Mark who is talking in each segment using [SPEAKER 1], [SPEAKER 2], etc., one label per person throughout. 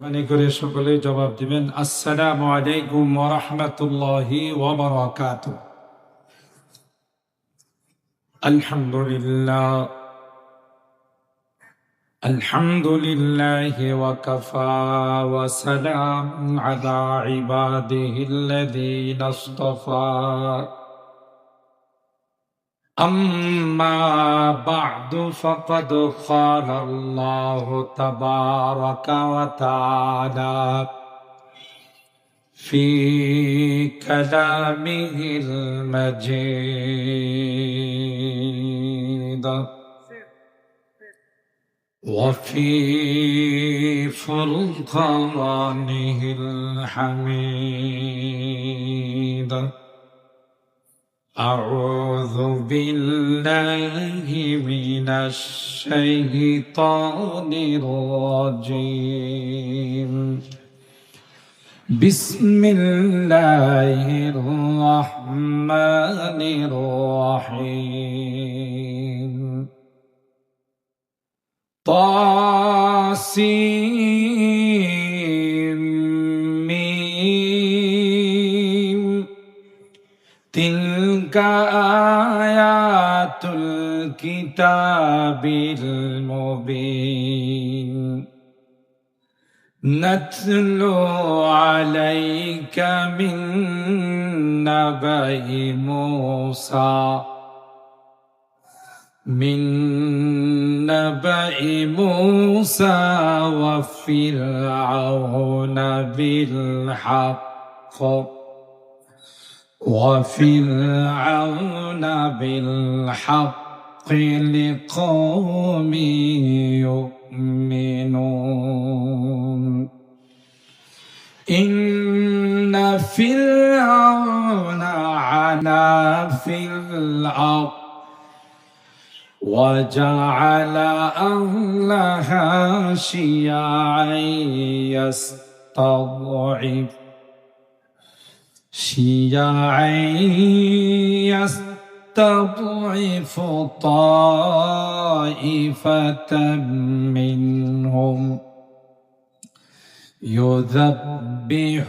[SPEAKER 1] মানে করে সকলে জবাব দিবেন, আসসালামু আলাইকুম ওয়া রাহমাতুল্লাহি ওয়া বারাকাতুহু। আলহামদুলিল্লাহ আলহামদুলিল্লাহি ওয়া কাফা ওয়া সালামুন আলা ইবাদিহিল্লাযীনা ইসতাফা। أما بعد فقد قال الله تبارك وتعالى في كلامه المجيد وفي فرقانه الحميد. أعوذ بالله من الشيطان الرجيم. بسم الله الرحمن الرحيم. طاسيم تلك آيات الكتاب المبين نتلو عليك من نبأ موسى وفرعون بالحق لقوم يؤمنون. إن فرعون علا في الأرض وجعل أهلها شيعا يستضعف طائفة منهم يذبح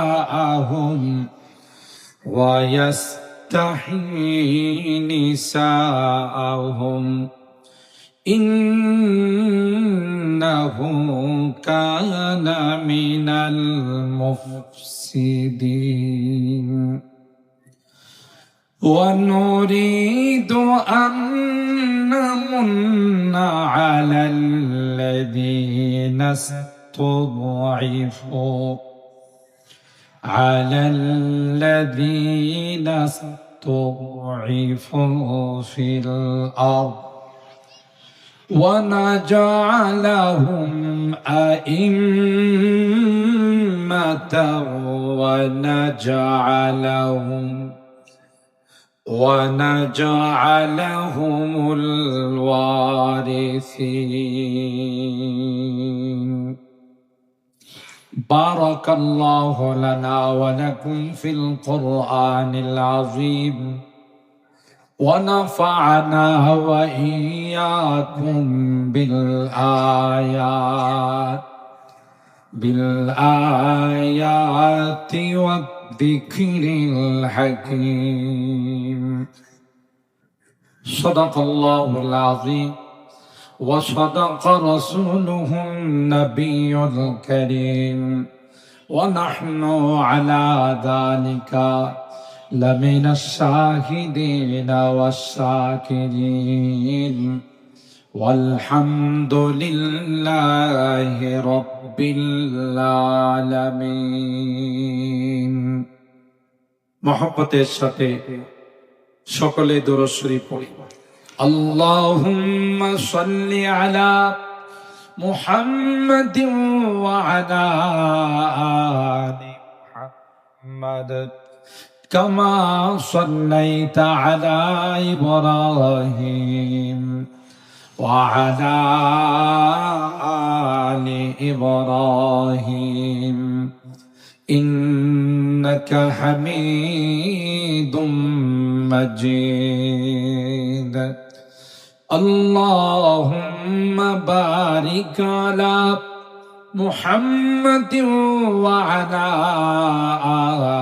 [SPEAKER 1] أبناءهم ويستحيي نساءهم إنه كان من المفسدين. ونريد أن نمن على الذين استضعفوا في الأرض ونجعلهم أئمة ونجعلهم الوارثين. بارك الله لنا ولكم في القرآن العظيم ونفعنا وإياكم بالآيات والذكر الحكيم. صدق الله العظيم وصدق رسوله النبي الكريم ونحن على ذلك لمن الشاهدين والشاكرين والحمد لله رب العالمين. محبতের সাথে সকলে দুরূদ শরীফ পড়ি। اللهم صل على محمد وعلى آل محمد كما صليت على إبراهيم وعلى آل إبراهيم إنك حميد مجيد. اللهم بارك على محمد وعلى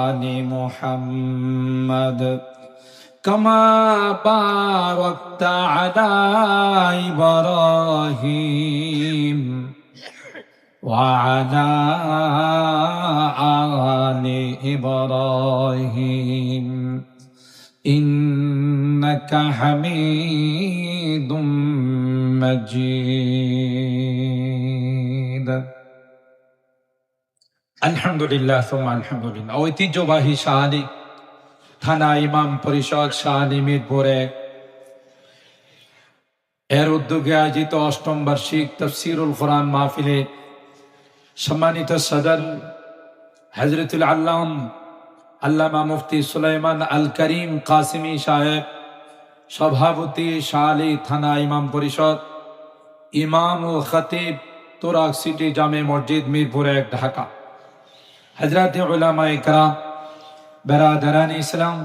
[SPEAKER 1] آل محمد كما باركت على إبراهيم وعلى آل إبراهيم إنك حميد مجيد আলহামদুলিল্লাহ সুম্মা আলহামদুলিল্লাহ। ঐতিহ্যবাহী শাহালি থানা ইমাম পরিষদ শাহালি মিরপুর এক এর উদ্যোগে আয়োজিত অষ্টম বার্ষিক তাফসীরুল কোরআন মাহফিলে সম্মানিত সদর হযরতুল আল্লামা মুফতি সুলাইমান আল করিম কাসিমি সাহেব, সভাপতি শাহালি থানা ইমাম পরিষদ, ইমাম ও খতিব তুরাগ সিটি জামে মসজিদ মিরপুর এক ঢাকা, হযরত উলামা ইকরাম, বেরাদারান ইসলাম,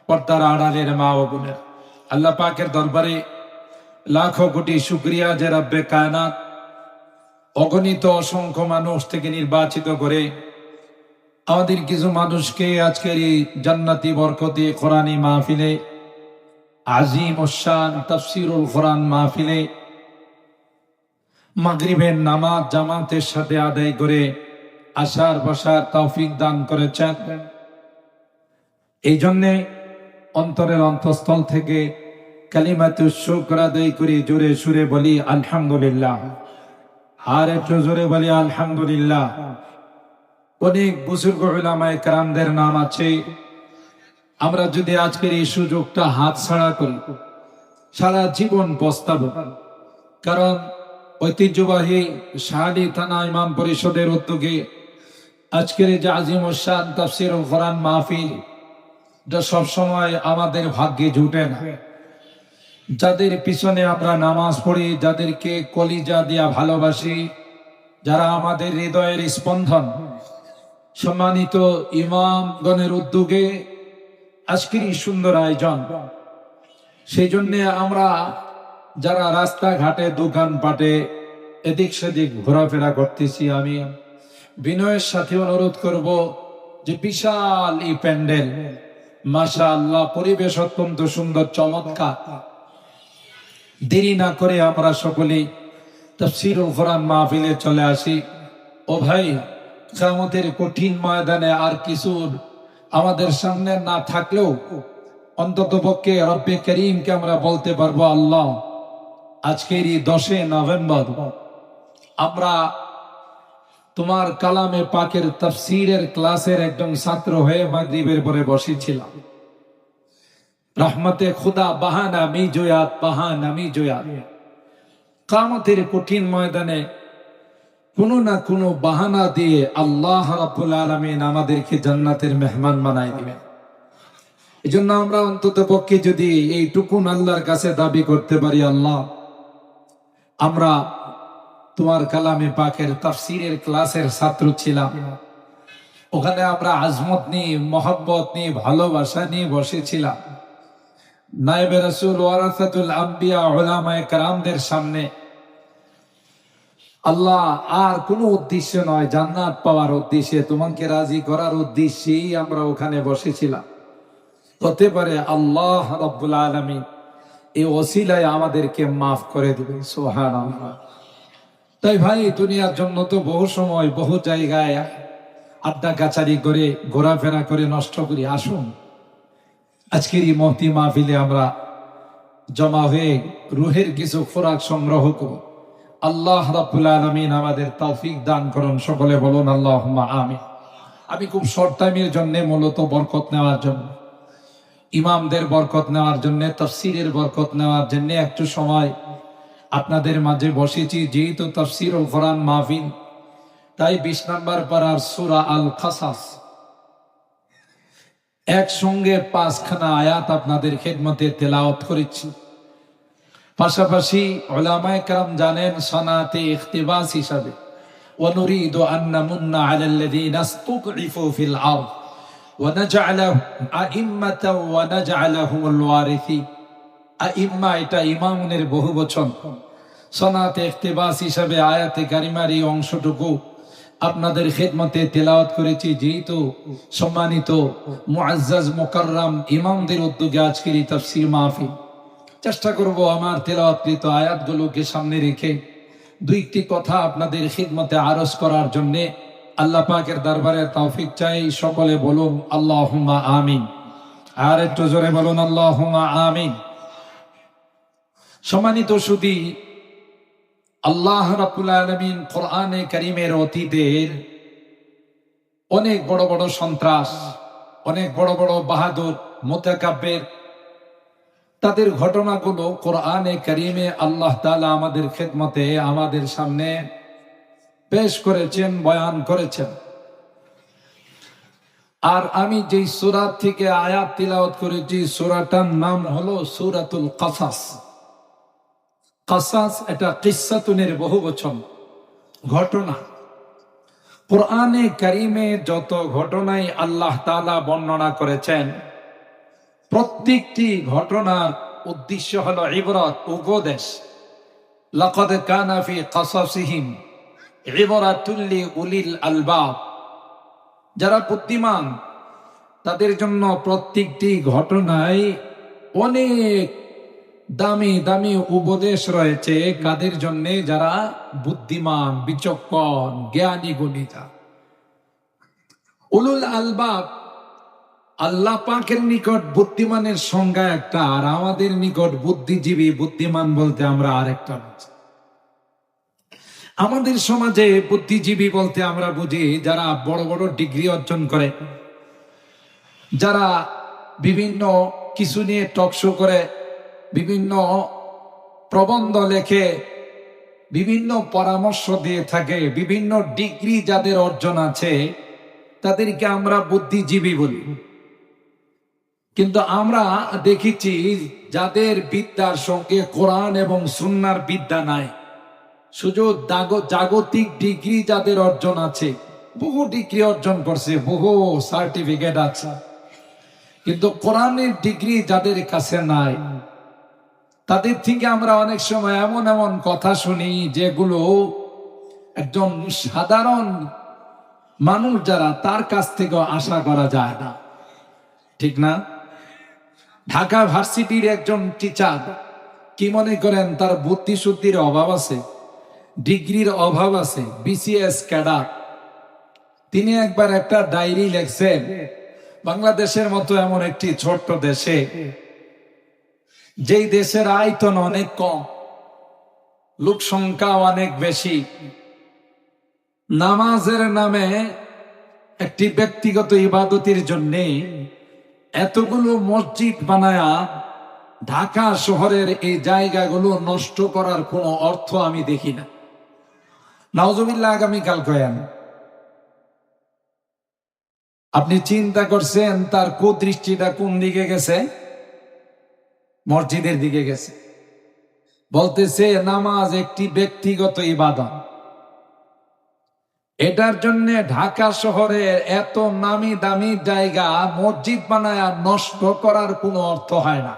[SPEAKER 1] পর্দার আড়ালের মা ও বোনেরা, আল্লাহ পাকের দরবারে লাখো কোটি শুকরিয়া যে রব্বে কায়নাত অগণিত অসংখ্য মানুষ থেকে নির্বাচিত করে আমাদের কিছু মানুষকে আজকের এই জান্নাতি বরকতি কোরআনী মাহফিলে, আজিম উশান তাফসীরুল কোরআন মাহফিলে মাগরিবের নামাজ জামাতের সাথে আদায় করে আসার বসার তৌফিক দান করেছেন। এই জন্যে অন্তরের অন্তঃস্থল থেকে কালিমাতুশ শুকর আদায় করে জোরে সুরে বলি আলহামদুলিল্লাহ। আর একটু জোরে বলি আলহামদুলিল্লাহ। অনেক বুজুর্গ উলামায়ে কেরামদের নাম আছে, আমরা যদি আজকের এই সুযোগটা হাতছাড়া করি সারা জীবন পস্তাব। কারণ ঐতিহ্যবাহী শাহালি থানা ইমাম পরিষদের উদ্যোগে আজকের এই যে আজিম উশান তাফসীরুল কোরআন মাহফিল, যা সবসময় আমাদের ভাগ্যে জুটে না। যাদের পিছনে আমরা নামাজ পড়ি, যাদেরকে কলিজা দিয়া ভালোবাসি, যারা আমাদের হৃদয়ের স্পন্দন, সম্মানিত ইমামগণের উদ্যোগে আজকের এই সুন্দর আয়োজন। সেই জন্য আমরা যারা রাস্তাঘাটে দোকানপাটে এদিক সেদিক ঘোরাফেরা করতেছি, আমি বিনয়ের সাথে অনুরোধ করব যে বিশাল এই প্যান্ডেল, মাশাআল্লাহ, পরিবেশ অত্যন্ত সুন্দর চমৎকার। দেরি না করে আমরা সকলেই তাফসীরুল কোরআন মাহফিলে চলে আসি। ও ভাই, কিয়ামতের কঠিন ময়দানে আর কিছু আমাদের সামনে না থাকলেও অন্তত পক্ষে রব্বে করিমকে আমরা বলতে পারবো, আল্লাহ আজকের এই 10 নভেম্বর আমরা তোমার কালামে পাকের তাফসীরের ক্লাসের একজন ছাত্র হয়ে মাগরিবের পরে বসেছিলাম। রহমতে খুদা বাহানা মি জোয়াত, বাহানা মি জোয়াত। কিয়ামতের কঠিন ময়দানে কোনো না কোনো বাহানা দিয়ে আল্লাহ রাব্বুল আলামিন আমাদেরকে জান্নাতের মেহমান বানায় দিবেন। এজন্য আমরা অন্তত পক্ষে যদি এইটুকুন আল্লাহর কাছে দাবি করতে পারি, আল্লাহ আমরা তোমার কালামে পাকের তাফসীরের ক্লাসের ছাত্র ছিলাম, ওখানে আমরা আজমত নিয়ে, মহব্বত নিয়ে, ভালোবাসা নিয়ে বসেছিলাম। নায়েবে রাসূল ওয়ারাসাতুল আম্বিয়া উলামায়ে কেরামদের সামনে আল্লাহ আর কোনো উদ্দেশ্য নয়, জান্নাত পাওয়ার উদ্দেশ্যে, তোমাকে রাজি করার উদ্দেশ্যেই আমরা ওখানে বসেছিলাম। হতে পারে আল্লাহ রাব্বুল আলামিন এই ওসিলায় আমাদেরকে মাফ করে দিবে। সুবহানাল্লাহ। তাই ভাই, দুনিয়ার জন্য তো বহু সময় বহু জায়গায় আড্ডা কাচারি করে ঘোরাফেরা করে নষ্ট করি। আসুন আজকের এই মহতি মাহফিলে আমরা জমা হয়ে রুহের কিছু খোরাক সংগ্রহ করব। আল্লাহ রাব্বুল আলামিন আমাদের তৌফিক দান করুন। সকলে বলুন আল্লাহুম্মা আমিন। আমি খুব শর্ট টাইমের জন্য, মূলত বরকত নেওয়ার জন্য, ইমামদের বরকত নেওয়ার জন্য, তাফসীরের বরকত নেওয়ার জন্য একটু সময় আপনাদের মাঝে বসেছি। যেহেতু তাফসীরুল কোরআন মাহফিল, তাই 20 নম্বর পারার সূরা আল কাসাস একসঙ্গে 5খানা আয়াত আপনাদের খেদমতে তেলাওয়াত করেছি। পাশাপাশি উলামায়ে কেরাম জানেন, সনাতে ইখতিবাস হিসাবে ওয়ানুরিদু আন নামুন্না আলাল্লাযীনা ইসতুদঈফু ফিল আরদ ওয়া নাজআলাহুম আইম্মাতাও ওয়া নাজআলাহুমুল ওয়ারিসিন। আইম্মা এটা ইমামুনের বহু বচন। সনাতে ইখতিবাস হিসাবে আয়াতে কারিমার এই অংশটুকু আপনাদের খেদমতে তেলাওয়াত করেছি। যেহেতু সম্মানিত মুআজ্জাজ মুকাররম ইমামদের উদ্যোগে আজকের এই তাফসীর মাহফিল, চেষ্টা করব আমার তেলাওয়াতকৃত আয়াতগুলোকে সামনে রেখে দুইটি কথা আপনাদের খিদমতে আরজ করার জন্য আল্লাহ পাকের দরবারে তৌফিক চাই। সকলে বলুন আল্লাহুম্মা আমিন। আর একটু জোরে বলুন আল্লাহুম্মা আমিন। সম্মানিত সুধী, আল্লাহ রাব্বুল আলামিন কোরআনে কারীমের অতীতের অনেক বড় বড় সন্ত্রাস, অনেক বড় বড় বাহাদুর মুতাকাব্বির, তাদের ঘটনাগুলো কোরআনে কারীমে আল্লাহ তাআলা আমাদের খেদমতে আমাদের সামনে পেশ করেছেন, বয়ান করেছেন। আর আমি যেই সূরা থেকে আয়াত তিলাওয়াত করেছি, সূরাটার নাম হলো সূরাতুল কাসাস। কাসাস এটা কিসসাতুনের বহুবচন, ঘটনা। কোরআনে কারীমে যত ঘটনাই আল্লাহ তাআলা বর্ণনা করেছেন, প্রত্যেকটি ঘটনার উদ্দেশ্য হলো ইবরাত, উপদেশ। লাকাদ কানা ফি কাসাসিহিম ইবরাতুল লিউলিল আলবাব। যারা বুদ্ধিমান তাদের জন্য প্রত্যেকটি ঘটনায় অনেক দামি দামি উপদেশ রয়েছে। কাদের জন্য? যারা বুদ্ধিমান, বিচক্ষণ, জ্ঞানী গুণিতা। উলুল আলবাব আল্লাহ পাকের নিকট বুদ্ধিমানের সংজ্ঞা একটা, আর আমাদের নিকট বুদ্ধিজীবী, বুদ্ধিমান বলতে আমরা আরেকটা। আমাদের সমাজে বুদ্ধিজীবী বলতে আমরা বুঝি যারা বড় বড় ডিগ্রি অর্জন করে, যারা বিভিন্ন কিছু নিয়ে টকশো করে, বিভিন্ন প্রবন্ধ লেখে, বিভিন্ন পরামর্শ দিয়ে থাকে, বিভিন্ন ডিগ্রি যাদের অর্জন আছে, তাদেরকে আমরা বুদ্ধিজীবী বলি। কিন্তু আমরা দেখেছি যাদের বিদ্যার সঙ্গে কোরআন এবং সুন্নাহর বিদ্যা নাই, শুধু জাগতিক ডিগ্রি যাদের অর্জন আছে, বহু ডিগ্রি অর্জন করছে, বহু সার্টিফিকেট আছে, কিন্তু কোরআনের ডিগ্রি যাদের কাছে নাই, তাদের থেকে আমরা অনেক সময় এমন এমন কথা শুনি যেগুলো একজন সাধারণ মানুষ যারা, তার কাছ থেকে আশা করা যায় না। ঠিক না? ঢাকা ভার্সিটির একজন টিচার কি মনে করেন তার বুদ্ধি শুদ্ধির অভাব আছে, ডিগ্রির অভাব আছে, বিসিএস ক্যাডার? তিনি একবার একটা ডায়েরি লেখছেন, বাংলাদেশের মতো এমন একটি ছোট্ট দেশে, যেই দেশের আয়তন অনেক কম, লোক সংখ্যা অনেক বেশি, নামাজের নামে একটি ব্যক্তিগত ইবাদতের জন্য এতগুলো মসজিদ বানায়া ঢাকা শহরের এই জায়গাগুলো নষ্ট করার কোনো অর্থ আমি দেখি না। নাউজুবিল্লাহ, আগামীকাল কয়েন আপনি চিন্তা করছেন তার কুদৃষ্টিটা কোন দিকে গেছে? মসজিদের দিকে গেছে। বলতেছে নামাজ একটি ব্যক্তিগত ইবাদত, এটার জন্য ঢাকা শহরে এত নামি দামি জায়গা মসজিদ বানায় নষ্ট করার কোনো অর্থ হয় না।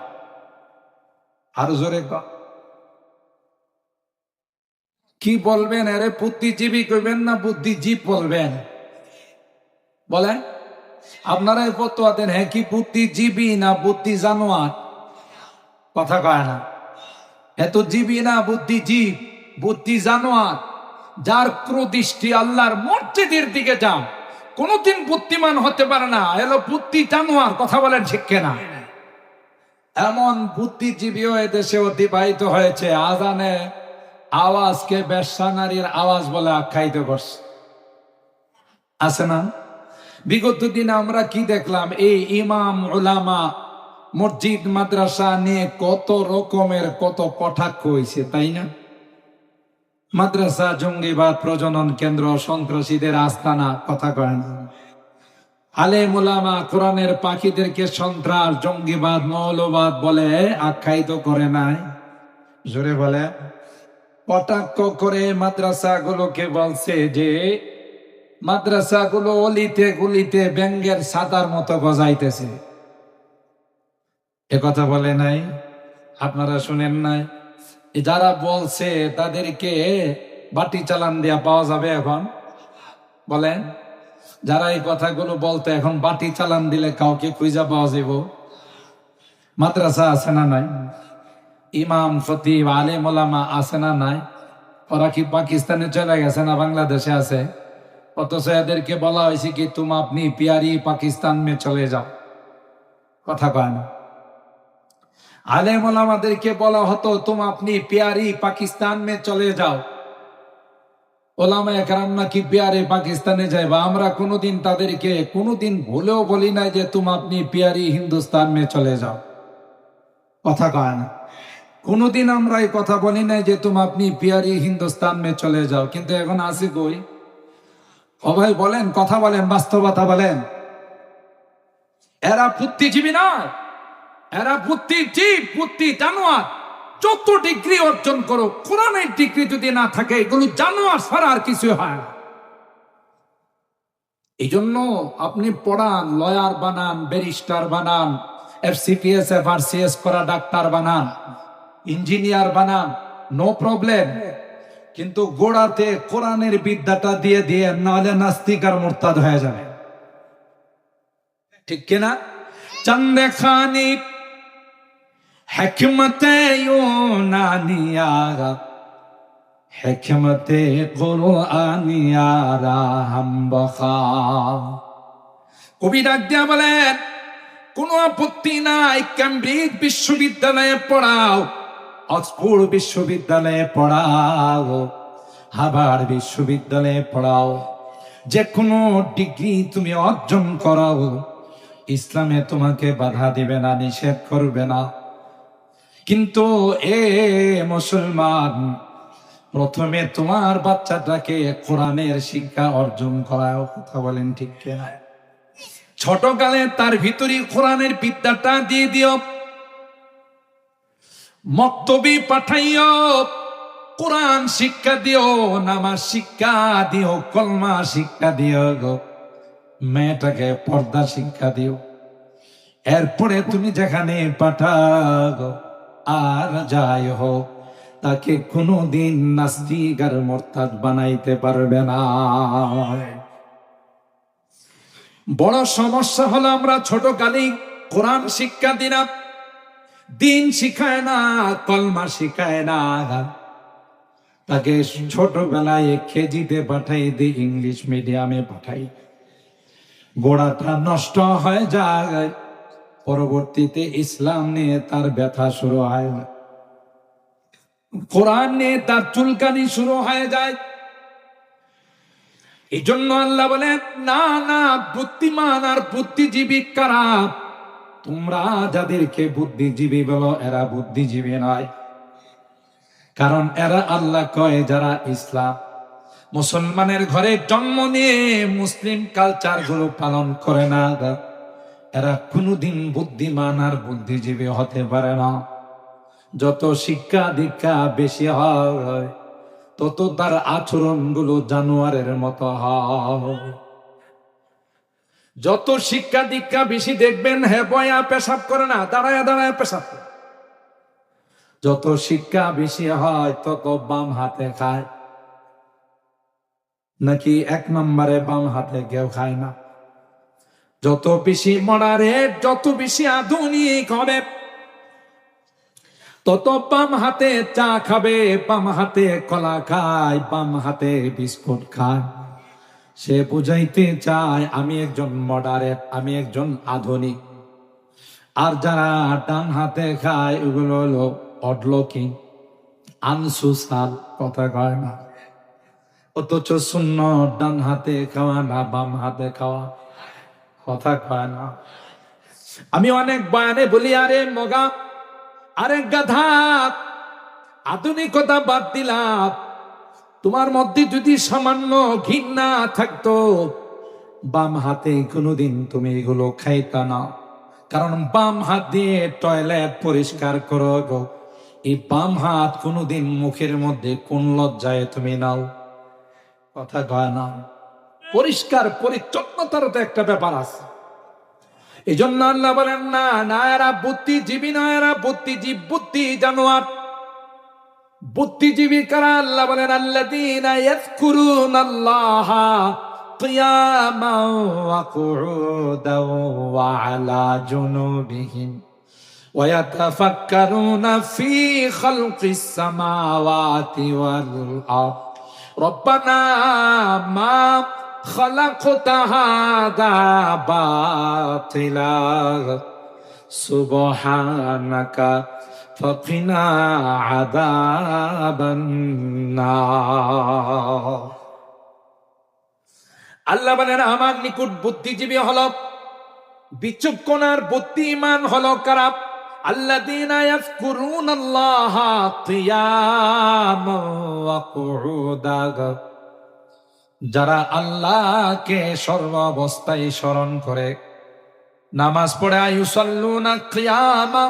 [SPEAKER 1] আরো জোরে কি বলবেন? আরে বুদ্ধিজীবী কইবেন না বুদ্ধিজীব বলবেন? বলেন, আপনারা ফতোয়া দেন, হ্যাঁ কি বুদ্ধিজীবী না বুদ্ধি জানোয়ার? কথা কয় না। এত জীবী না বুদ্ধিজীব, বুদ্ধি জানোয়ার। যার ক্রোদৃষ্টি আল্লাহর মসজিদের দিকে যান, কোনদিন বুদ্ধিমান হতে পারে না, এলো বুদ্ধি জানোয়ার। কথা বলেন ঠিক কিনা? এমন বুদ্ধিজীবীও এদেশে অতিবাহিত হয়েছে, আজানে আওয়াজকে বেশ্যা নারীর আওয়াজ বলে আখ্যায়িত করছে, আছে না? বিগত দিনে আমরা কি দেখলাম? এই ইমাম উলামা মসজিদ মাদ্রাসা নিয়ে কত রকমের কত কটাক্ষ হয়েছে, তাই না? মাদ্রাসা জঙ্গিবাদ প্রজনন কেন্দ্র, সন্ত্রাসীদের আস্তানা। কথা কয় না? আলেম উলামা কোরআনের পাখিদেরকে সন্ত্রাস, জঙ্গিবাদ, মৌলবাদ বলে আখ্যায়িত করে নাই? জোরে বলে। কটাক্ষ করে মাদ্রাসাগুলোকে বলছে যে মাদ্রাসাগুলো অলিতে গলিতে ব্যাঙ্গের ছাতার মতো গজাইতেছে। এ কথা বলে নাই? আপনারা শুনেন নাই? যারা বলছে তাদেরকে বাটি চালান দিয়া পাওয়া যাবে এখন? বলেন, যারা এই কথাগুলো বলতে এখন বাটি চালান দিলে কাউকে খুঁজা পাওয়া যাব? মাদ্রাসা আছে না নাই? ইমাম খতিব আলেম ওলামা আছে না নাই? ওরা কি পাকিস্তানে চলে গেছে না বাংলাদেশে আছে? অথচ এদেরকে বলা হয়েছে কি তুম আপনি পিয়ারি পাকিস্তান মে চলে যাও। কথা কয় না? আলেম ওলামাদেরকে বলা হতো তুম আপনি পিয়ারি পাকিস্তান মে চলে যাও। ওলামা একরাম নাকি পিয়ারে পাকিস্তানে যাইবা। আমরা কোনোদিন তাদেরকে কোনোদিন ভুলেও বলি নাই যে তুম আপনি পিয়ারি হিন্দুস্তান মে চলে যাও। কথা কয় না? কোনোদিন আমরা এই কথা বলি নাই যে তুম আপনি পিয়ারি হিন্দুস্তান মে চলে যাও। কিন্তু এখন আসি কই? ও ভাই বলেন, কথা বলেন, বাস্তবতা বলেন। এরা বুদ্ধিজীবী না, এরা বুদ্ধিজীব, বুদ্ধি জানোয়ার। যত ডিগ্রি অর্জন করো, কোরআনের ডিগ্রি যদি না থাকে এগুলো জানোয়ার ছাড়া আর কিছু হয় না। এই জন্য আপনি পড়ান, লয়ার বানান, ব্যারিস্টার বানান, এফসিপিএস এফআরসিএস করা ডাক্তার বানান, ইঞ্জিনিয়ার বানান, নো প্রবলেম। কিন্তু গোড়াতে কোরআনের বিদ্যাটা দিয়ে দিয়ে নাহলে নাস্তিক আর মুরতাদ হয়ে যাবে। ঠিক কিনা? চন্দে খানি হিকমতে ইউনানিয়া হিকমতে কুরআনিয়া রাহম বখা। কবি ডাক দিয়া বলেন, কোনো আপত্তি নাই কেমব্রিজ বিশ্ববিদ্যালয়ে পড়াও, অক্সফোর্ড বিশ্ববিদ্যালয়ে পড়াও, হার্ভার্ড বিশ্ববিদ্যালয়ে পড়াও, যে কোনো ডিগ্রি তুমি অর্জন করাও, ইসলামে তোমাকে বাধা দিবে না, নিষেধ করবে না। কিন্তু এ মুসলমান, প্রথমে তোমার বাচ্চাটাকে কোরআনের শিক্ষা অর্জন করাও। কথা বলেন ঠিক কিনা? ছোটকালে তার ভিতরে কোরআনের বিদ্যাটা দিয়ে দিও, মক্তবি পাঠাইও, কোরআন শিক্ষা দিও, নামাজ শিক্ষা দিও, কলমা শিক্ষা দিও গো, মেয়েটাকে পর্দা শিক্ষা দিও। এরপরে তুমি যেখানে পাঠাও আর যাই হোক, তাকে কোনোদিন নাস্তিক আর মুরতাদ বানাইতে পারবে না। বড় সমস্যা হলো আমরা ছোটকালেই কোরআন শিক্ষা দিলাম, দিন শিখায় না, কলমা শিখায় না। তাকে ছোটবেলায় কেজিতে পাঠাই দিই, ইংলিশ মিডিয়ামে পাঠাই, গোড়াটা নষ্ট হয়ে যায়। পরবর্তীতে ইসলাম নিয়ে তার ব্যথা শুরু হয়, কোরআন নিয়ে তার চুলকানি শুরু হয়ে যায়। এই জন্য আল্লাহ বলেন, না না, বুদ্ধিমান আর বুদ্ধিজীবী কারা? তোমরা যাদেরকে বুদ্ধিজীবী বলো এরা বুদ্ধিজীবী নয়। কারণ এরা আল্লাহ কয় যারা ইসলাম মুসলমানের ঘরে জন্ম নিয়ে মুসলিম কালচার গুলো পালন করে না, এরা কোনোদিন বুদ্ধিমান আর বুদ্ধিজীবী হতে পারে না। যত শিক্ষা দীক্ষা বেশি হয় তত তার আচরণ গুলো জানোয়ারের মতো হয়। যত শিক্ষা দীক্ষা বেশি দেখবেন, হ্যাঁ বয়া পেশাব করে না, দাঁড়ায় দাঁড়ায় পেশাব করে। যত শিক্ষা বেশি হয় তত বাম হাতে খায়, নাকি এক নম্বরে বাম হাতে কেউ খায় না। যত বেশি মডারেট, যত বেশি আধুনিক হবে, তত বাম হাতে চা খাবে, বাম হাতে কলা খায়, বাম হাতে বিস্কুট খায়। সে বুঝাইতে চায় আমি একজন মডারেট, আমি একজন আধুনিক। আর যারা ডান হাতে খায় ওগুলো হলো অডলকি, আনসোশাল। কথা কয় না? অথচ সুন্নাত ডান হাতে খাওয়া না বাম হাতে খাওয়া। কথা কয় না? আমি অনেক বয়ানে বলি, আরে মগা, আরে গাধা, আধুনিকতা বাদ দিলাম, তোমার মধ্যে যদি সামান্য ঘৃণা থাকতো, বাম হাতে কোনোদিন তুমি এগুলো খাইতা না। কারণ বাম হাত দিয়ে টয়লেট পরিষ্কার করো গো, এই বাম হাত কোনোদিন মুখের মধ্যে কোন লজ্জায় তুমি নাও। কথা কয় না? পরিষ্কার পরিচ্ছন্নতার তো একটা ব্যাপার আছে। এই জন্য আল্লাহ বলেন না না এরা বুদ্ধিজীবী নয়, এরা বুদ্ধিজীব, বুদ্ধি জানোয়ার। বুদ্ধিজীবী কারা? আল্লাহ বলেন আল্লাযীনা ইয়াযকুরুনাল্লাহা কিয়ামান ওয়া কুউদান ওয়া আলা জুনুবিহিম ওয়া ইয়াতাফাক্কারুনা ফি খালকিস সামাওয়াতি ওয়াল আরদ রব্বানা মা খালাকতা হাযা বাতিলা সুবহানাকা ফাকিনা আযাবান নার। আল্লাহ বলেন আমার নিকট বুদ্ধিজীবী হলো, বিচক্ষণ আর বুদ্ধিমান হলো কারা? আল্লাযীনা ইয়াযকুরুনাল্লাহা কিয়ামান ওয়া কুউদান, যারা আল্লাহকে সর্বাবস্থায় স্মরণ করে, নামাজ পড়ে। আয়ুসাল্লুনা কিয়ামা,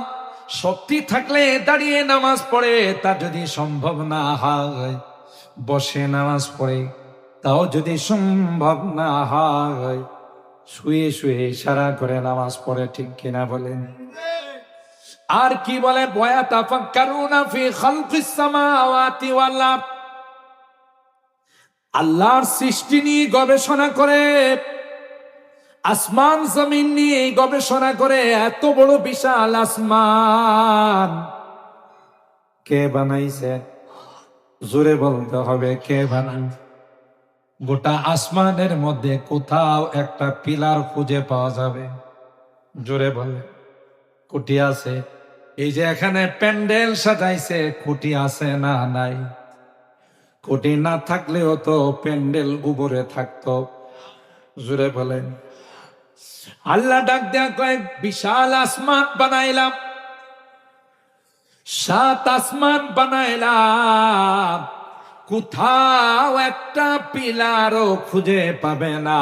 [SPEAKER 1] শক্তি থাকলে দাঁড়িয়ে নামাজ পড়ে, তা যদি সম্ভব না হয় বসে নামাজ পড়ে, তাও যদি সম্ভব না হয় শুয়ে শুয়ে ইশারা করে নামাজ পড়ে। ঠিক কিনা বলেন? আর কি বলে? ওয়ায়াতাফাক্কারুনা ফি খালকিস সামাওয়াতি ওয়াল আরদ, আল্লাহর সৃষ্টি নিয়ে গবেষণা করে, আসমান জমিন নিয়ে গবেষণা করে। এত বড় বিশাল আসমান কে বানাইছে? জোরে বলতে হবে, কে বানাইছে? গোটা আসমানের মধ্যে কোথাও একটা পিলার খুঁজে পাওয়া যাবে? জোরে বলে, খুঁটি আছে? এই যে এখানে প্যান্ডেল সাজাইছে, খুঁটি আছে না নাই? খুঁটি না থাকলেও তো প্যান্ডেল উপরে থাকতো। জোরে বলেন। আল্লাহ ডাক দেয়া কয় বিশাল আসমান বানাইলাম, 7 আসমান বানাইলাম, কোথাও একটা পিলারও খুঁজে পাবে না।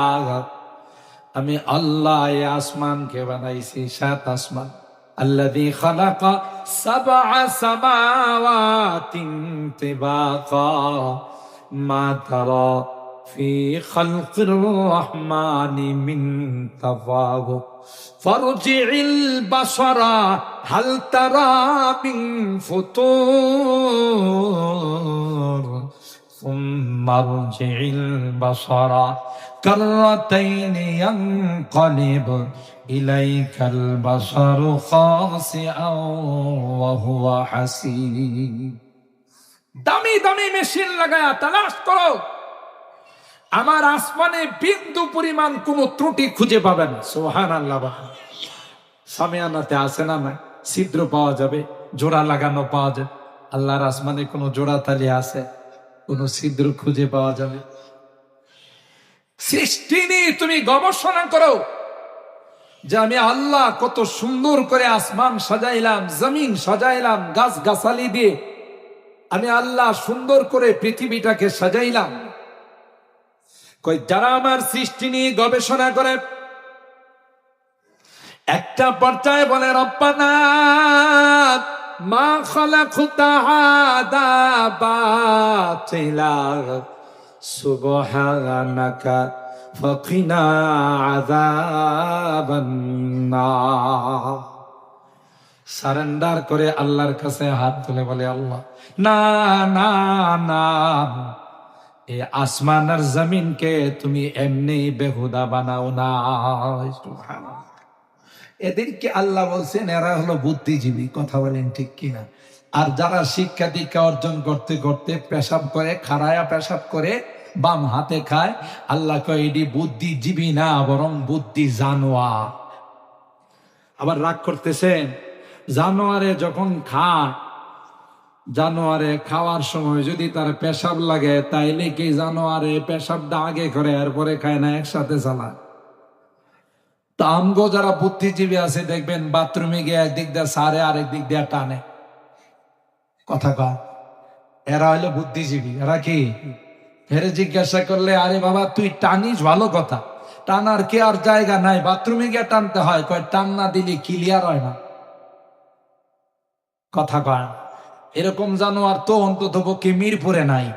[SPEAKER 1] আমি আল্লাহ এই আসমানকে বানাইছি 7 আসমান। আল্লাযী খালাকা 7 সামাওয়াতিন তিবাকা মা তারা ফি খালকির রহমানি মিন তাফাউত ফারজি'ল বাসারা হাল তারা মিন ফুতুর সুম্মা আরজি'ল বাসারা কাররাতাইনি ইয়ানকালিব ইলাইকাল বাসারু খাসিআন ওয়া হুয়া হাসীব। দামি দামি মেশিন লাগায়া তালাশ করো, আমার আসমানে বিন্দু পরিমাণ কোনো ত্রুটি খুঁজে পাবে না। সুবহানাল্লাহ। সামিয়ানাতে আছে না না? ছিদ্র পাওয়া যাবে, জোড়া লাগানো পাওয়া যাবে। আল্লাহর আসমানে কোনো জোড়া তালি আছে? কোনো ছিদ্র খুঁজে পাওয়া যাবে? সৃষ্টি নিয়ে তুমি গবেষণা করো যে আমি আল্লাহ কত সুন্দর করে আসমান সাজাইলাম, জমিন সাজাইলাম, গাছ গাছালি দিয়ে আমি আল্লাহ সুন্দর করে পৃথিবীটাকে সাজাইলাম। কই যারা আমার সৃষ্টি নিয়ে গবেষণা করে একটা পর্যায়ে বলে রব্বানা মা খালাকতা হাযা বাতিলা সুবহানাকা ফাকিনা আযাবান নার। সারেন্ডার করে আল্লাহর কাছে হাত তুলে বলে আল্লাহ না না না, এই আসমান আর জমিনকে তুমি এমনি বেহুদা বানাও না। এদেরকে আল্লাহ বলছেন এরা হলো বুদ্ধিজীবী। কথা বলেন ঠিক কিনা? আর যারা শিক্ষা দীক্ষা অর্জন করতে করতে পেশাব করে, খাড়ায়া পেশাব করে, বাম হাতে খায়, আল্লাহ কয় এটি বুদ্ধিজীবী না, বরং বুদ্ধি জানোয়ার। আবার রাগ করতেছেন? জানোয়ারে যখন খায়, জানোয়ারে খাওয়ার সময় যদি তার পেশাব লাগে, তাইলে কি জানোয়ারে পেশাবটা আগে করে এরপরে খায় না একসাথে চালায়? তা আমগো যারা বুদ্ধিজীবী আছে দেখবেন বাথরুমে গিয়ে একদিক দিয়ে সারে আরেক দিক দিয়ে টানে। কথা কয়, এরা হইলো বুদ্ধিজীবী। এরা কি? হেরে জিজ্ঞাসা করলে আরে বাবা তুই টানিস ভালো কথা, টানার কি আর জায়গা নাই, বাথরুমে গিয়ে টানতে হয়। কয় টান না দিলে ক্লিয়ার হয় না। কথা কয় এরকম জানোয়ার তো অন্তত পক্ষে মিরপুরে নাই।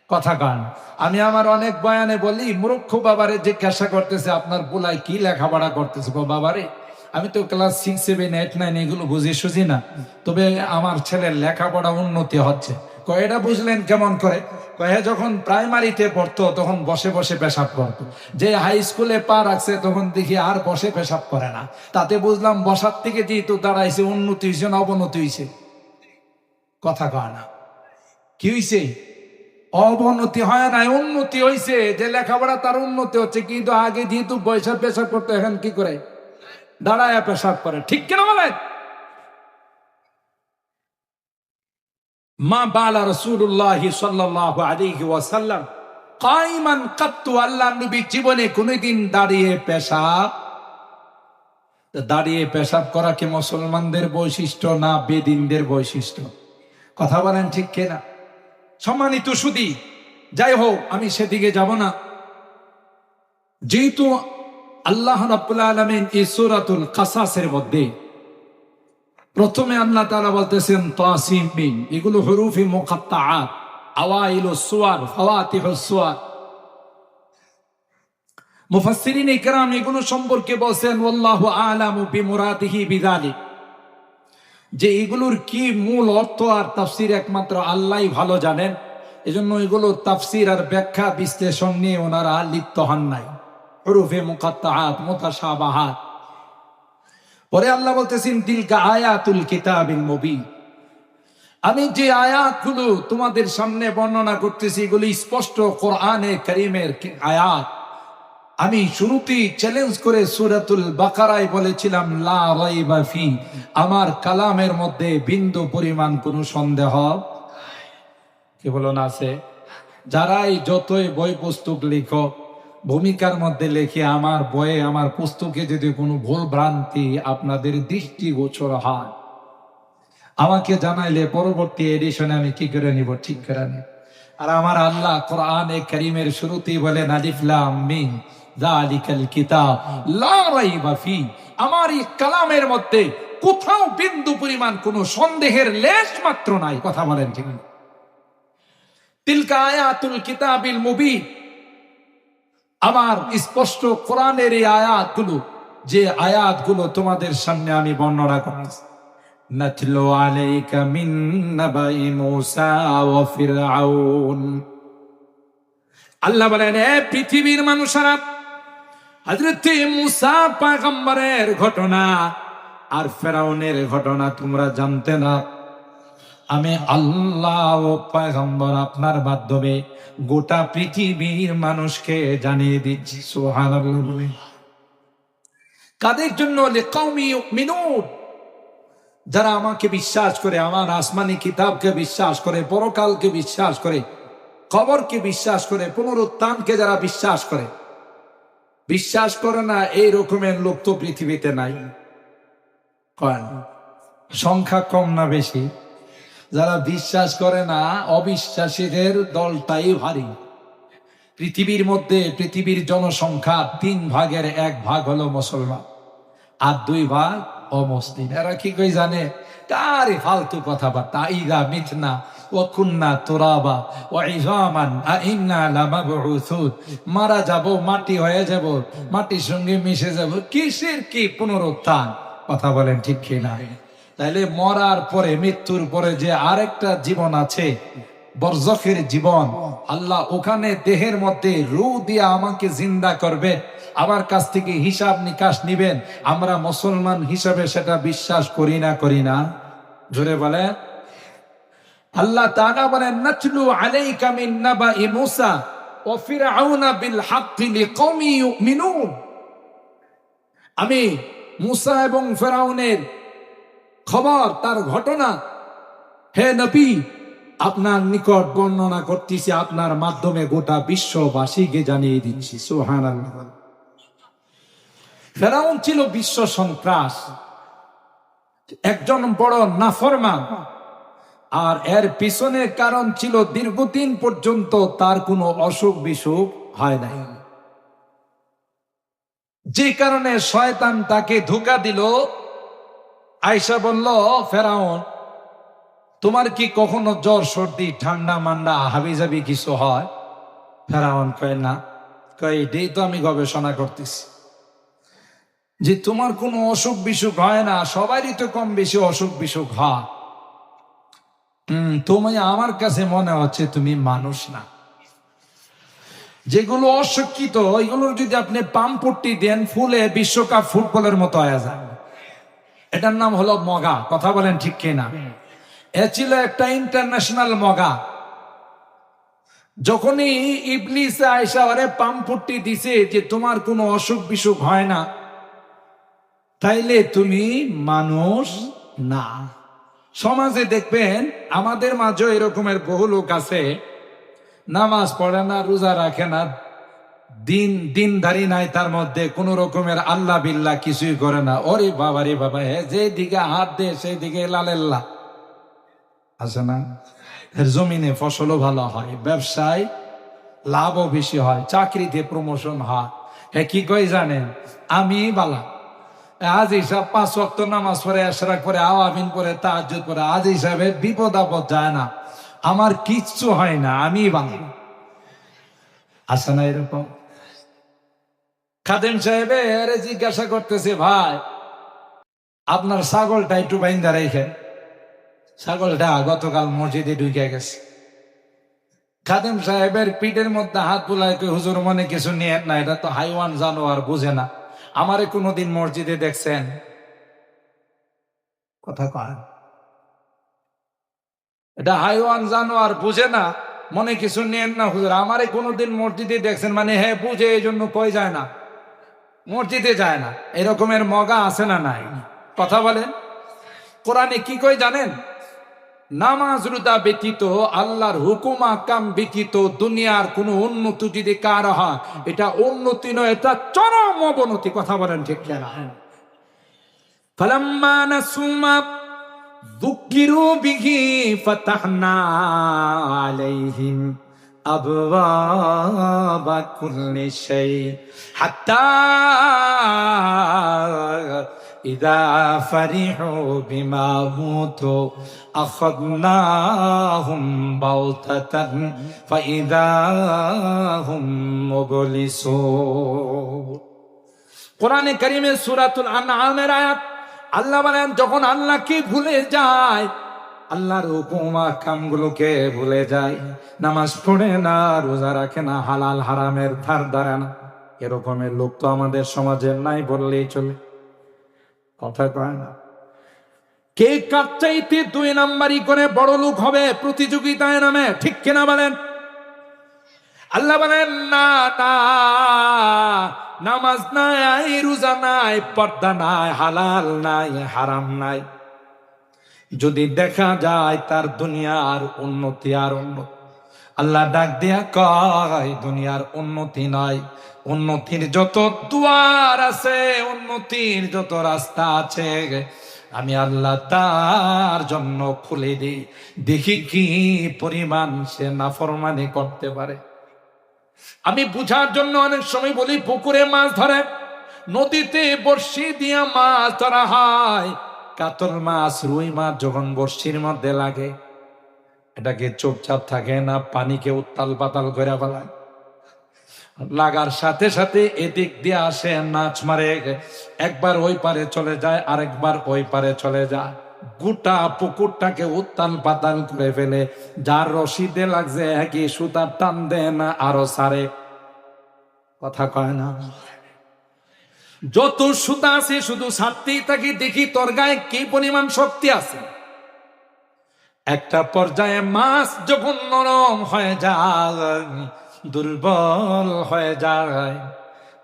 [SPEAKER 1] কথা কান। আমি আমার অনেক বয়ানে বলি, মূর্খ বাবারে যে কেশা করতেছে, আপনার বুলাই কি লেখাপড়া করতেছে গো বাবারে, আমি তো ক্লাস 6, 7, 8, 9 এগুলো বুঝি সুঝি না, তবে আমার ছেলের লেখাপড়া উন্নতি হচ্ছে। কয় এটা বুঝলেন কেমন করে? কয়ে যখন প্রাইমারিতে পড়তো তখন বসে বসে পেশাব করতো, যে হাই স্কুলে পা রাখছে তখন দেখি আর বসে পেশাব করে না। তাতে বুঝলাম বসার থেকে যেহেতু দাঁড়াইছে, উন্নতি হয়েছে না অবনতি হয়েছে? কথা কয় না। কি হয়েছে? অবনতি হয় নাই, উন্নতি হয়েছে। যে লেখাপড়া তার উন্নতি হচ্ছে, কিন্তু আগে যেহেতু বৈশা পেশাব করতে, এখন কি করে? দাঁড়ায় পেশাব করে। ঠিক কিনা বলেন? মা বালা রাসূলুল্লাহ সাল্লাল্লাহু আলাইহি ওয়াসাল্লাম কাইমান কাত্তু, আল্লাহর নবী জীবনে কোনদিন দাঁড়িয়ে পেশাব, দাঁড়িয়ে পেশাব করা কি মুসলমানদের বৈশিষ্ট্য না বেদিনদের বৈশিষ্ট্য? কথা বলেন ঠিক কিনা? সম্মানিত সুধী, যাই হোক আমি সেদিকে যাব না। যেহেতু আল্লাহ রাব্বুল আলামিন এই সূরাতুল কাসাসের মধ্যে প্রথমে আল্লাহ তাআলা বলতেছেন তাসিম মিম, এগুলো হুরুফে মুকাত্তাআত, আওয়াইলুস সুওয়ার, ফাওয়াতিহুস সুওয়ার। মুফাসসিরিন ইকরাম এগুলো সম্পর্কে বলেন ওয়াল্লাহু আ'লামু বিমুরাদিহি বিযালিক, যে এগুলোর কি মূল অর্থ আর তাফসীর একমাত্র আল্লাহই ভালো জানেন। এজন্য এগুলো তাফসীর আর ব্যাখ্যা বিশ্লেষণ নিয়ে ওনারা লিপ্ত হন নাই। হুরুফে মুকাত্তাআত, মুতাশাবাহাত। পরে আল্লাহ বলতেছেন তিলকা আয়াতুল কিতাবিল মুবিন, আমি যে আয়াতগুলো তোমাদের সামনে বর্ণনা করতেছি এগুলো স্পষ্ট কোরআনে কারীমের আয়াত। আমি শুরুতেই চ্যালেঞ্জ করে সূরাতুল বাকারায় বলেছিলাম লা রাইবা ফি, আমার কালামের মধ্যে বিন্দু পরিমাণ কোনো সন্দেহ কি বলো না আছে? যারাই যতই বই পুস্তক লিখো, ভূমিকার মধ্যে লেখে আমার বইয়ে আমার পুস্তকে যদি কোনো ভুল ভ্রান্তি আপনাদের দৃষ্টিগোচর হয়, আমাকে জানাইলে পরবর্তী এডিশনে আমি কি করে নিব, ঠিক করে নিব। আর আমার আল্লাহ কোরআনে কারীমের শুরুতেই বলেন আলিফ লাম মিম যালিকাল কিতাব লা রাইবা ফি, আমার এই কালামের মধ্যে কোথাও বিন্দু পরিমাণ কোনো সন্দেহের লেশ মাত্র নাই। কথা বলেন ঠিক? তিলকা আয়াতুল কিতাবিল মুবিন, আমার স্পষ্ট কোরআনের এই আয়াতগুলো, যে আয়াতগুলো তোমাদের সামনে আমি বর্ণনা করতেছি। নাতলু আলাইকা মিন নাবাই মূসা ওয়া ফিরআউন, আল্লাহ বলেন হে পৃথিবীর মানুষেরা, হযরত মূসা পয়গম্বরের ঘটনা আর ফেরাউনের ঘটনা তোমরা জানতে না, আমি আল্লাহ ও পয়গম্বর আপনার মাধ্যমে গোটা পৃথিবীর মানুষকে জানিয়ে দিচ্ছি। সুবহানাল্লাহ। কাদের জন্য? লিকাউমি ইউমিনুন, যারা আমাকে বিশ্বাস করে, আমার আসমানি কিতাবকে বিশ্বাস করে, পরকালকে বিশ্বাস করে, কবরকে বিশ্বাস করে, পুনরুত্থানকে যারা বিশ্বাস করে। বিশ্বাস করে না এই রকমের লোক তো পৃথিবীতে নাই। সংখ্যা কম না বেশি? যারা বিশ্বাস করে না, অবিশ্বাসীদের দলটাই ভারী। পৃথিবীর মধ্যে পৃথিবীর জনসংখ্যা 1/3 হলো মুসলমান আর 2 অমুসলিম। এরা কি কই জানে? তারই ফালতু কথাবার্তা। ইদা মিতনা ওয়া কুন্না তুরাবা ওয়া ইযামান আ ইন্না লামাবউসুন, মারা যাব, মাটি হয়ে যাব, মাটির সঙ্গে মিশে যাব, কিসের কি পুনরুত্থান? কথা বলেন ঠিক কি না? তাইলে মরার পরে, মৃত্যুর পরে যে আরেকটা জীবন আছে, বরজখের জীবন, আল্লাহ ওখানে দেহের মধ্যে রূহ দিয়ে আমাকে জিন্দা করবে, আমার কাছ থেকে হিসাব নিকাশ নিবেন। আমরা মুসলমান হিসাবে সেটা বিশ্বাস করি না? করি না? জোরে বলে। আল্লাহ তাআলা বলেন নাতলু আলাইকা মিন নাবাই মূসা ওয়া ফিরআউনা বিল হাক্কি লিকাওমি ইউমিনুন, আমি মূসা এবং ফেরাউনের খবর, তার ঘটনা, হে নবী আপনার নিকট বর্ণনা করতেছি, আপনার মাধ্যমে গোটা বিশ্ববাসীকে জানিয়ে দিচ্ছি। সুবহানাল্লাহ। ফেরাউন ছিল বিশ্ব সন্ত্রাস, একজন বড় নাফরমান, আর এর পিছনে কারণ ছিল দীর্ঘদিন পর্যন্ত তার কোনো অসুখ বিসুখ হয় নাই, যে কারণে শয়তান তাকে ধোঁকা দিল। আয়েশা বলল, ফেরাউন তোমার কি কখনো জ্বর সর্দি ঠান্ডা মান্ডা হাবিজাবি কিছু হয়? ফেরাউন কয় না। কয় এটাই তো আমি গবেষণা করতেছি, যে তোমার কোনো অসুখ বিসুখ হয় না, সবারই তো কম বেশি অসুখ বিসুখ হয়। তুমি, আমার কাছে মনে হচ্ছে তুমি মানুষ না। যেগুলো অশিক্ষিত ওইগুলোর যদি আপনি পাম্পট্টি দেন, ফুলে বিশ্বকাপ ফুটবলের মতো হয়ে যায়। এটার নাম হলো মগা। কথা বলেন ঠিক কিনা? এ ছিল একটা ইন্টারন্যাশনাল মগা। যখনই ইবলিস আয়েশা আরে পাম্পট্টি দিছে যে তোমার কোনো অসুখ বিসুখ হয় না, তাইলে তুমি মানুষ না। সমাজে দেখবেন আমাদের মাঝে এরকমের বহু লোক আছে, নামাজ পড়ে না, রোজা রাখে না, দিনদারি নাই, তার মধ্যে কোন রকমের আল্লাহ বিল্লাহ কিছুই করে না। ওরে বাবা রে বাবা, যেদিকে হাত দে সেই দিকে লালেল্লা আছে না। এর জমিনে ফসলও ভালো হয়, ব্যবসায় লাভও বেশি হয়, চাকরিতে প্রমোশন হয়। কি কই জানেন? আমি বালা আজ হিসাব 5 ওয়াক্ত নামাজ পড়ে, এশরাক পড়ে, আওয়াবিন পড়ে, তাহাজ্জুদ পড়ে, আজ হিসাবে বিপদ আপদ যায় না, আমার কিচ্ছু হয় না, আমি বালা। আছে না এরকম? খাদেম সাহেবে আরে জিজ্ঞাসা করতেছে, ভাই আপনার ছাগলটা একটু বাইন্দা রেখেন। ছাগলটা গতকাল মসজিদে ঢুকে গেছে। খাদেম সাহেবের পিঠের মধ্যে হাত বুলায়, হুজুর মনে কিছু নিয়ে না, এটা তো হাইওয়ান জানোয়ার, বুঝে না। আমারে কোনোদিন মসজিদে দেখছেন? কথা কয়, এটা হাইওয়ান জানোয়ার, বুঝে না, মনে কিছু নেন না হুজুর। আমারে কোনোদিন মসজিদে দেখছেন? মানে হ্যাঁ বুঝে, এই জন্য কই যায় না, মসজিদে যায় না। এরকমের মগা আছে না নাই? কথা বলেন। কোরআনে কি কই জানেন? নামাজ রোজা ব্যতীত, আল্লাহর হুকুম আকাম ব্যতীত দুনিয়ার কোন উন্নতি যদি কার হয়, এটা উন্নতি নয়, এটা চরম অবনতি। কথা বলেন ঠিক না? ফালাম্মা নাসুমা যুকিরু বিহি ফাতাহনা আলাইহিম আবওয়াবা কুল্লি শাই হাত্তা ইযা ফারিহু বিমা উতু আখাযনাহুম বাগতাতান ফাইযা হুম মুবলিসুন। কোরআনে কারীমে সূরাতুল আনআমের আয়াত, আল্লাহ বলেন যখন আল্লাহকে ভুলে যায়, আল্লাহর হুকুম কামগুলোকে ভুলে যায়, নামাজ পড়ে না, রোজা রাখে না, হালাল হারামের ধার ধারে না, এরকমের লোক তো আমাদের সমাজে নাই বললেই চলে। কথা কয় না? কে কার চাইতে 2 নাম্বারি করে বড় লোক হবে প্রতিযোগিতায় নামে, ঠিক কিনা বলেন? আল্লাহ বলেন না না, নামাজ নাই, রোজা নাই, পর্দা নাই, হালাল নাই, হারাম নাই, যদি দেখা যায় তার দুনিয়ার উন্নতি আর উন্নতি। আল্লাহ ডাক দিয়া কয় দুনিয়ার উন্নতি নাই, উন্নতির যত দুয়ার আছে, উন্নতির যত রাস্তা আছে, আমি আল্লাহ তার জন্য খুলে দিই, দেখি কি পরিমাণ সে নাফরমানি করতে পারে। আমি বুঝার জন্য অনেক সময় বলি, পুকুরে মাছ ধরে, নদীতে বড়শি দিয়া মাছ ধরা হয়, কাতল মাছ, রুই মাছ যখন বড়শির মধ্যে লাগে, এটাকে চুপচাপ থাকে না, পানিকে উত্তাল পাতাল করে ফেলায়। লাগার সাথে সাথে এদিক দিয়ে আসে, নাচ মারে, একবার ওই পারে চলে যায়, আরেকবার ওই পারে চলে যায়, গোটা পুকুরটাকে উত্তাল পাতাল করে ফেলে। যার রশিদে লাগছে একই সুতা টান দেয় না, আরো সারে। কথা কয় না? যত সুতা আছে শুধু ছাড়তেই থাকি, দেখি তোর গায়ে কি পরিমাণ শক্তি আছে। একটা পর্যায়ে মাছ যখন নরম হয়ে যায়, দুর্বল হয়ে যায়,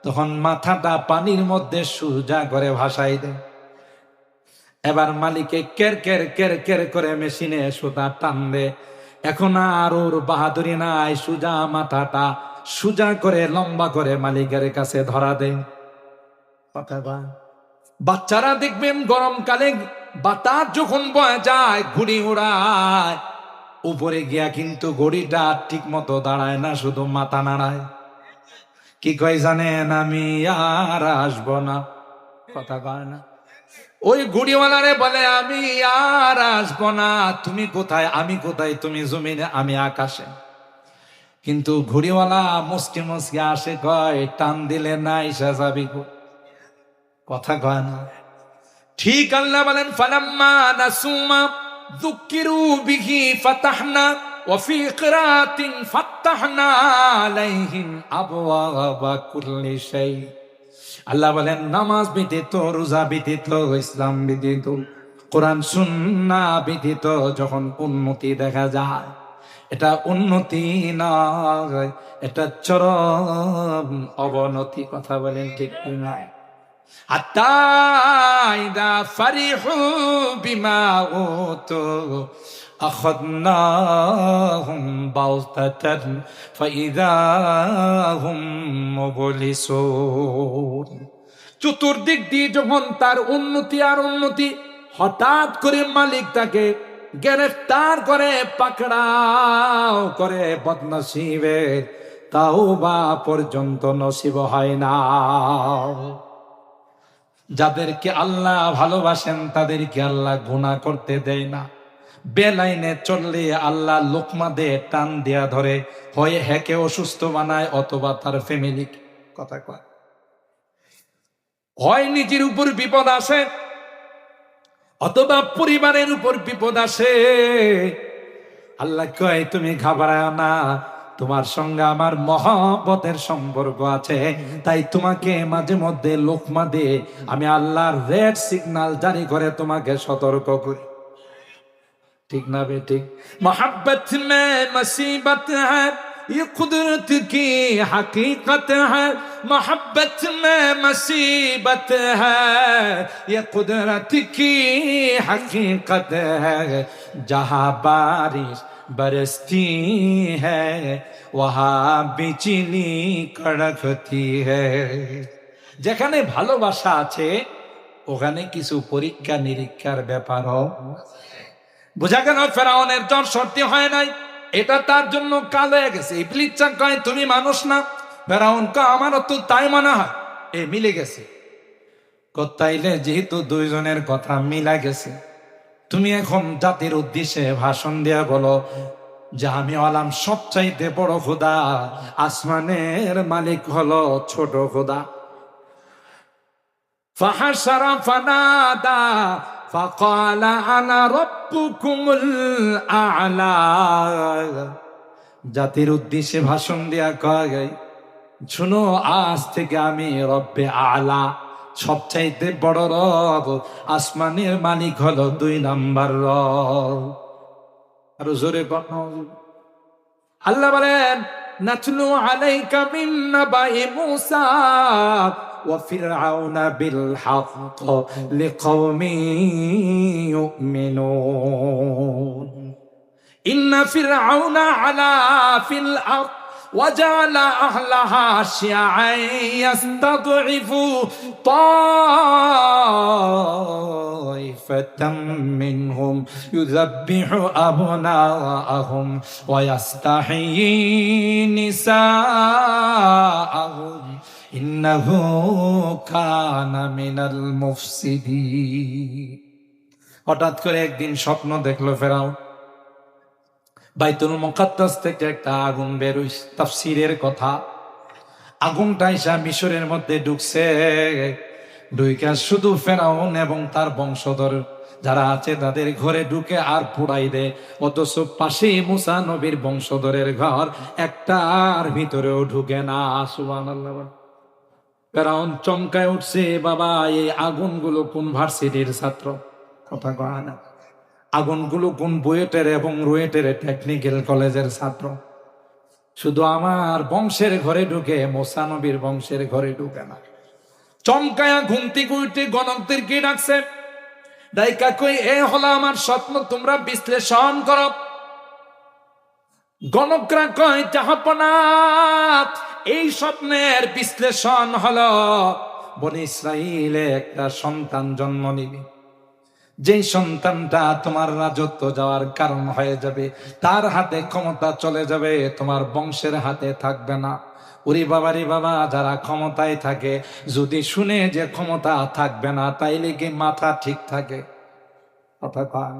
[SPEAKER 1] তখন মাথাটা পানির মধ্যে সোজা করে ভাসাই দেয়। এবার মালিকে কের কের কের কের করে মেশিনে সুতা টান দে। এখন আর ওর বাহাদুরি নাই, সোজা মাথাটা সোজা করে লম্বা করে মালিকের কাছে ধরা দেয়। বাচ্চারা দেখবেন গরমকালে বাতাস যখন বয়ে যায়, ঘুড়ি উড়ায়, উপরে গিয়া কিন্তু ঘড়িটা ঠিক মতো দাঁড়ায় না, শুধু মাথা নাড়ায়। কি কয় জানেন? আমি আর আসবো না। কথা কয় না? ওই ঘুড়িওয়ালারে বলে আমি আর আসবো না, তুমি কোথায় আমি কোথায়, তুমি জমিনে আমি আকাশে। কিন্তু ঘুড়িওয়ালা মুসকে মুসকে আসে, কয় টান দিলে না ইসা যাবি, কথা কয় না। ঠিক আল্লাহ বলেন ফালাম্মা নাসুমা যুকিরু বিহি ফাতাহনা ওয়া ফি কিরাতিন ফাতাহনা আলাইহিম আবওয়াবা কুল্লি শাই। আল্লাহ বলেন নামাজ ব্যতীত, রোজা ব্যতীত, ইসলাম ব্যতীত, কোরআন সুন্নাহ ব্যতীত যখন উন্নতি দেখা যায়, এটা উন্নতি নয়, এটা চরম অবনতি। কথা বলেন ঠিক না? হাত্তা ইদা ফারিহু বিমা উতু আখাযনাহুম বাগতাতান ফাইযা হুম মুবলিসুন। চতুর্দিক দিয়ে যখন তার উন্নতি আর উন্নতি, হঠাৎ করে মালিক তাকে গ্রেফতার করে, পাকড়াও করে, বদনসিবে তাওবা পর্যন্ত নসিব হয় না। যাদেরকে আল্লাহ ভালোবাসেন তাদেরকে আল্লাহ গুনাহ করতে দেয় না। বেলাইনে চললে আল্লাহ লোকমা দিয়ে টান দেয়া ধরে, হয় হেকে অসুস্থ বানায় অথবা তার ফ্যামিলি, কথা কয়, হয় নিজের উপর বিপদ আসে অথবা পরিবারের উপর বিপদ আসে। আল্লাহ কয় তুমি ঘাবড়ায় না, তোমার সঙ্গে আমার মহব্বতের সম্পর্ক আছে, তাই তোমাকে মাঝে মধ্যে লোকমা দিয়ে আমি আল্লাহর রেড সিগন্যাল জারি করে তোমাকে সতর্ক করি। ঠিক না বেটি? मोहब्बत में मुसीबत है ये कुदरत की हकीकत है, मोहब्बत में मुसीबत है ये कुदरत की हकीकत है, जहाँ बारिश बरसती है वहाँ बिजली कड़कती है। যেখানে ভালোবাসা আছে ওখানে কিছু পরীক্ষা নিরীক্ষার ব্যাপারও বোঝা গেল। ফেরাউনের জ্বর সর্দি হয় নাই, এটা তার জন্য কাল হয়ে গেছে। ইবলিস কয় তুমি মানুষ না, ফেরাউন কয় আমারও তো তাই মনে হয়, এ মিলে গেছে। তাইলে যেহেতু দুইজনের কথা মিলা গেছে, তুমি এখন জাতির উদ্দেশ্যে ভাষণ দেয়া বলো যে আমি হলাম সবচাইতে বড় খোদা, আসমানের মালিক হলো ছোট খোদা। ফাহাশারা ফানাদা ফাকালা আনা রাব্বুকুমুল আ'লা। জাতির উদ্দেশ্যে ভাষণ দেয়া কয় শুনো, আজ থেকে আমি রব্বে আ'লা, সবচাইতে বড় রব, আসমানের মালিক হলো 2 নাম্বার রব। আর জোরে বলো। আল্লাহ বলেন নাতলু আলাইকা মিন নাবাই মূসা ওয়া ফিরআউনা বিল হক লিকওমি ইউমিনুন। ইন্না ফিরআউনা আলা ফিল আরদ وجعل أهلها شيعا يستضعف طائفة منهم يذبح أبناءهم ويستحيي نساءهم إنه كان من المفسدين। হঠাৎ করে একদিন স্বপ্ন দেখলো ফেরাউন, বাইতুল মুকাদ্দাস থেকে একটা আগুন বের হইছে। তাফসীরের কথা, আগুনটা এসে মিশরের মধ্যে ঢুকছে, ঢুকে শুধু ফেরাউন এবং তার বংশধর যারা আছে তাদের ঘরে ঢুকে আর পুড়াই দেয়। অথচ পাশে মুসা নবীর বংশধরের ঘর, একটার ভিতরেও ঢুকে না। সুবহানাল্লাহ। ফেরাউন চমকায় উঠছে, বাবা এই আগুনগুলো কোন ভার্সিটির ছাত্র, কথা কয় না, আগুনগুলো কোন বুয়েটের এবং রুয়েটের টেকনিক্যাল কলেজের ছাত্র, শুধু আমার বংশের ঘরে ঢুকে, মুসা নবীর বংশের ঘরে ঢুকে না। চমকায়া ঘুমতি উঠে গণকদেরকে ডাকছে, ডাইকা কই এ হলো আমার স্বপ্ন, তোমরা বিশ্লেষণ করো। গণকরা কয় জাহাপনা, এই স্বপ্নের বিশ্লেষণ হলো বনি ইসরাইলে একটা সন্তান জন্ম নিবে, যেই সন্তানটা তোমার রাজত্ব যাওয়ার কারণ হয়ে যাবে, তার হাতে ক্ষমতা চলে যাবে, তোমার বংশের হাতে থাকবে না। ওরে বাবা রে বাবা, যারা ক্ষমতায় থাকে যদি শুনে যে ক্ষমতা থাকবে না, তাইলে কি মাথা ঠিক থাকে? কথা কয়।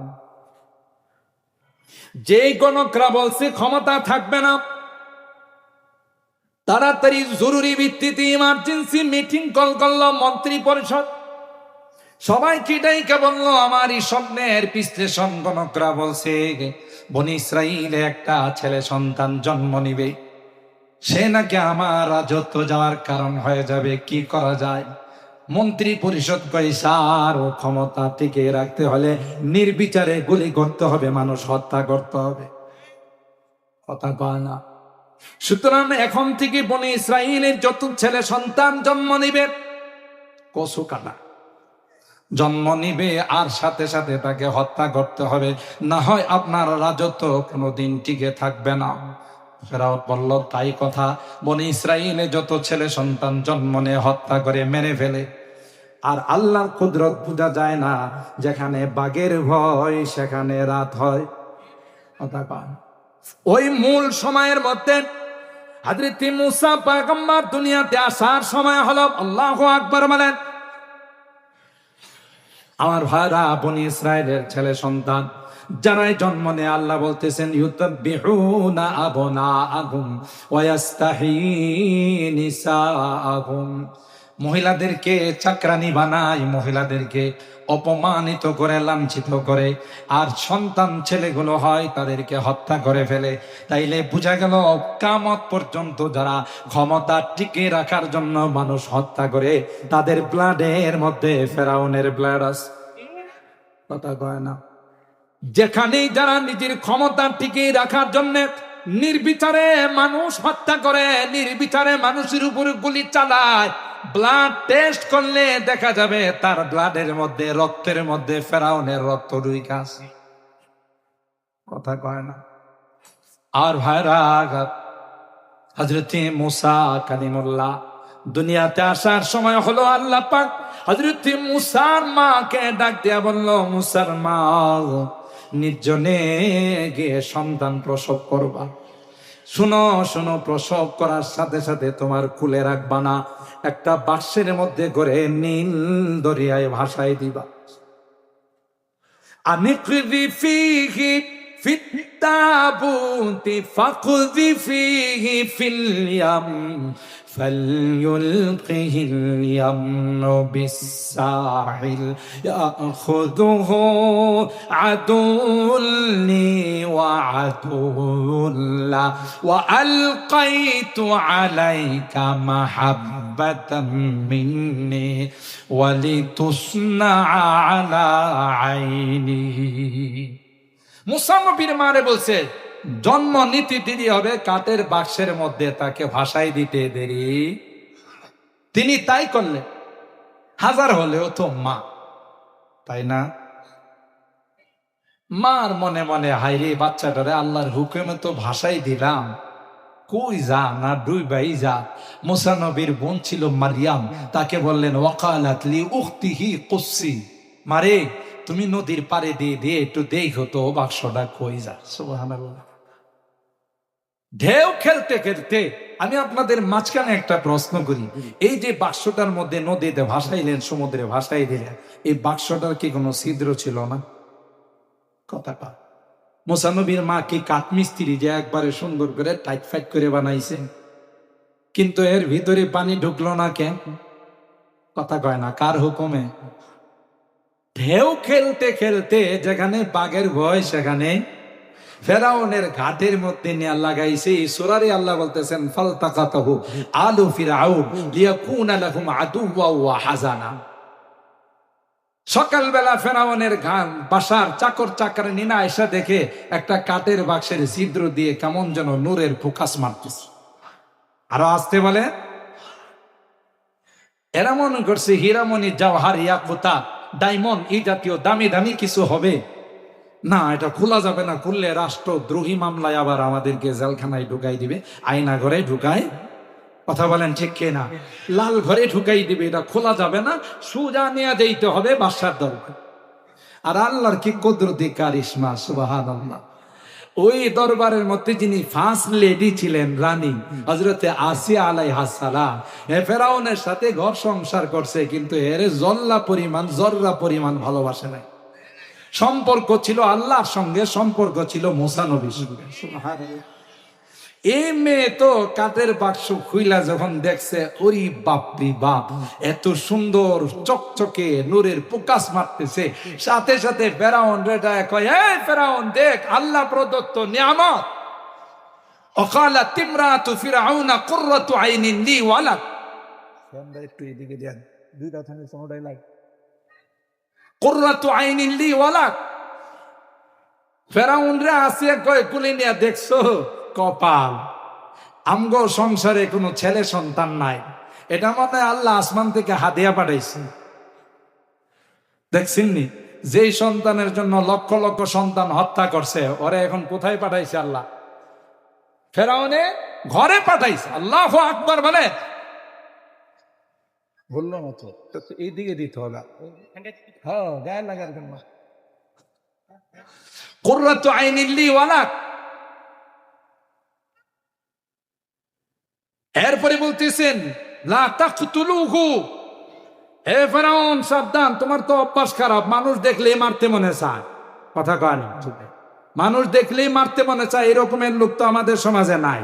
[SPEAKER 1] যেই গণকরা বলছে ক্ষমতা থাকবে না, তাড়াতাড়ি জরুরি ভিত্তিতে ইমার্জেন্সি মিটিং কল করলো মন্ত্রী পরিষদ, সবাইকে ডাইকা বললো আমার এই স্বপ্নের বিশ্লেষণ গণকরা বলছে বনি ইসরাইলে একটা ছেলে সন্তান জন্ম নিবে, সে নাকি আমার রাজত্ব যাওয়ার কারণ হয়ে যাবে, কি করা যায়? মন্ত্রী পরিষদ কইসা আর ও ক্ষমতা টিকে রাখতে হলে নির্বিচারে গুলি করতে হবে, মানুষ হত্যা করতে হবে। কথা কয় না। সুতরাং এখন থেকে বনি ইসরাইলের যত ছেলে সন্তান জন্ম নিবে, কচু কাটা জন্ম নিবে, আর সাথে সাথে তাকে হত্যা করতে হবে, না হয় আপনার রাজত্ব কোনোদিন টিকে থাকবে না। ফেরাউন বলল তাই কথা, বনি ইসরাইলে যত ছেলে সন্তান জন্ম নিয়ে হত্যা করে মেরে ফেলে। আর আল্লাহর কুদরত বোঝা যায় না, যেখানে বাঘের ভয় সেখানে রাত হয়। কথা কয়। ওই মূল সময়ের মধ্যে হযরত মুসা পয়গম্বর দুনিয়াতে আসার সময় হলো। আল্লাহু আকবার বলেন। আমার ভাইরা, বনি ইসরাইলের ছেলে সন্তান যারাই জন্ম নেয়, আল্লাহ বলতেছেন ইউতাব্বিহুনা আবনাআহুম ওয়া ইস্তাহয়ী নিসাআহুম। মহিলাদেরকে চাকরানি বানায়, মহিলাদেরকে অপমানিত করে, লাঞ্ছিত করে, আর সন্তান ছেলেগুলো হয় তাদেরকে হত্যা করে ফেলে। তাইলে বোঝা গেল কিয়ামত পর্যন্ত যারা ক্ষমতা টিকে রাখার জন্য মানুষ হত্যা করে, তাদের ব্লাডের মধ্যে ফেরাউনের ব্লাড আছে। কথা কয় না। যেখানেই যারা নিজের ক্ষমতা টিকে রাখার জন্য নির্বিচারে মানুষ হত্যা করে, নির্বিচারে মানুষের উপর গুলি চালায়, ব্লাড টেস্ট করলে দেখা যাবে তার ব্লাডের মধ্যে, রক্তের মধ্যে ফেরাউনের রক্ত ঢুইকা আছে। কথা কয় না। আর ভাইরা, হযরত মুসা কালিমুল্লাহ দুনিয়াতে আসার সময় হলো, আল্লাহ পাক হযরত মুসার মাকে ডাক দিয়া বলল, মুসার মা, নির্জনে গিয়ে সন্তান প্রসব করবা। শুনো শোনো, প্রসব করার সাথে সাথে তোমার কুলে রাখবা না, একটা বাক্সের মধ্যে করে নীল দরিয়ায় ভাসাই দিবা। আনিকযি ফীহি ফিত তাবুতি ফাকযি ফীহি ফিল ইয়াম فليلقه اليم بالساحل يأخذه عدو لي وعدو له وألقيت عليك محبة مني ولتصنع على عيني। মুসা নবীর মারে বলছে জন্ম নিতে দেরি হবে, কাঠের বাক্সের মধ্যে তাকে ভাসাই দিতে দেরি। তিনি তাই করলেন। হাজার হলেও তো মা, তাই না? মার মনে মনে হাইরে, বাচ্চাটারে আল্লাহর হুকুমে তো ভাসাই দিলাম, কই যা না ডুইবাই যা। মুসা নবীর বোন ছিল মারিয়াম, তাকে বললেন ওয়াকালাত লি উখতিহি কুসি, মারে তুমি নদীর পাড়ে দিয়ে দিয়ে একটু দেখো তো বাক্সটা কই যা। সুবহানাল্লাহ। ঢেউ খেলতে খেলতে আমি আপনাদের মাঝখানে একটা প্রশ্ন করি, এই যে বাক্সটার মধ্যে নদীতে ভাসাইলেন, সমুদ্রে ভাসাই দিলেন, এই বাক্সটার কি কোনো ছিদ্র ছিল না? কথাটা মুসা নবীর মা কি কাঠমিস্ত্রি যে একবারে সুন্দর করে টাইট ফাইট করে বানাইছে, কিন্তু এর ভিতরে পানি ঢুকলো না কেন? কথা কয় না। কার হুকুমে? ঢেউ খেলতে খেলতে যেখানে বাঘের ভয় সেখানে ফেরাউনের ঘাটের মধ্যে নিয়ে লাগাইছে। সূরারে আল্লাহ বলতেছেন ফালতাকাতাহু আলু ফিরআউন লিয়াকুনা লাহুম আদুওয়া ওয়া হাজানা। সকালবেলা ফেরাউনের বাসার চাকর চাকরানীরা এসে দেখে একটা কাঠের বাক্সের ছিদ্র দিয়ে কেমন যেন নূরের ফোকাস মারতেছে। আরো আসতে বলে, এরা মনে করছে হীরামণি, জওহার, ইয়াকুতা, ডায়মন্ড এই জাতীয় দামি দামি কিছু হবে না, এটা খোলা যাবে না, খুললে রাষ্ট্রদ্রোহী মামলায় আবার আমাদেরকে জেলখানায় ঢুকাই দিবে, আয়না ঘরে ঢুকায়। কথা বলেন ঠিক কে না? লাল ঘরে ঢুকাই দিবে, এটা খোলা যাবে না, সোজা নিয়ে যেতে হবে বাদশার দরবার। আর আল্লাহর কি কুদরতি কারিশমা, সুবহানাল্লাহ। ওই দরবারের মধ্যে যিনি ফার্স্ট লেডি ছিলেন, রানী হযরতে আসিয়া আলাইহাস সালাম, ফেরাউনের সাথে ঘর সংসার করছে, কিন্তু এর জর্রা পরিমাণ ভালোবাসে নাই। সম্পর্ক ছিল আল্লাহর সঙ্গে, সম্পর্ক ছিল মুসা নবীর সঙ্গে। সুবহানাল্লাহ। এই মেয়ে তো কাঠের বাক্স খুইলা যখন দেখছে, ওরে বাপরি বাপ, এত সুন্দর চকচকে নূরের প্রকাশ মারতেছে, সাথে সাথে ফেরাউন রেটা কয়, এই ফেরাউন দেখ আল্লাহ প্রদত্ত নিয়ামত। অকালা তিমরাতু ফিরাউনা কুররাতু আইনিন লি ওয়ালাক। আমরা একটু এদিকে দেন, দুইটা থানে সময় লাগে। কুররাতু আইনিন লি ওয়ালাক। ফেরাউন রে আসিয়া কয়, কুলি নিয়া দেখছো কপাল, আমগো সংসারে কোনো ছেলে সন্তান নাই, এটা মনে হয় আল্লাহ আসমান থেকে হাদিয়া পাঠাইছে। দেখছেননি যেই সন্তানের জন্য লক্ষ লক্ষ সন্তান হত্যা করছে, ওরে এখন কোথায় পাঠাইছে আল্লাহ? ফেরাউনে ঘরে পাঠাইছে। আল্লাহু আকবার বলে, বললো না তো এইদিকে দিতে হবে। হ্যাঁ, গায়ে লাগার জন্য। কুররাতু আইনিন লি ওয়ালাক। এরপরে বলতেছেন, লা তাকতুলুহু, হে ফেরাউন সাবধান, তোমার তো অভ্যাস খারাপ, মানুষ দেখলেই মারতে মনে চায়। কথা কয় না, মানুষ দেখলেই মারতে মনে চায়, এরকমের লোক তো আমাদের সমাজে নাই।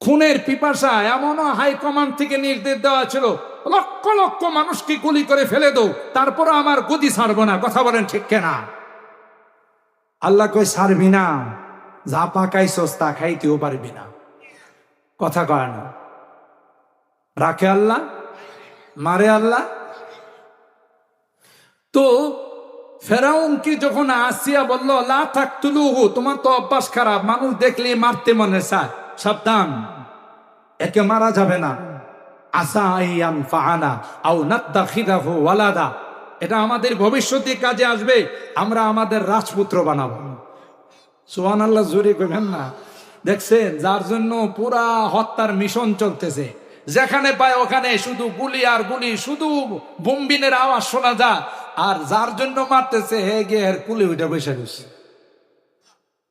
[SPEAKER 1] খুনের পিপাসা, এমনও হাইকমান্ড থেকে নির্দেশ দেওয়া ছিল, লক্ষ লক্ষ মানুষকে গুলি করে ফেলে দাও, তারপরও আমার গদি ছাড়বো না। কথা বলেন ঠিক কেনা? আল্লাহ কই ছাড়বি না, যা পাকাইছস তা খাইতেও পারবি না। কথা কয় না। রাখে আল্লাহ, মারে আল্লাহ। তো ফেরাউনকে যখন আসিয়া বলল, লা তাকতুলুহু, তোমার তো অভ্যাস খারাপ, মানুষ দেখলে মারতে মনে চায়, সাবধান, একে মারা যাবে না। আসা আইয়ান ফাআনা আও নাত্তাখিদাহু ওয়ালাদা, এটা আমাদের ভবিষ্যতে কাজে আসবে, আমরা আমাদের রাজপুত্র বানাবো। সুবহানাল্লাহ, জোরে কইবেন না। দেখছেন, যার জন্য পুরা হত্যার মিশন চলতেছে, যেখানে পায় ওখানে শুধু গুলি আর গুলি, শুধু বোমবিনের আওয়াজ শোনা যায়, আর যার জন্য মারতেছে হে গিয়ে এর কুলি উঠে বসে গেছে।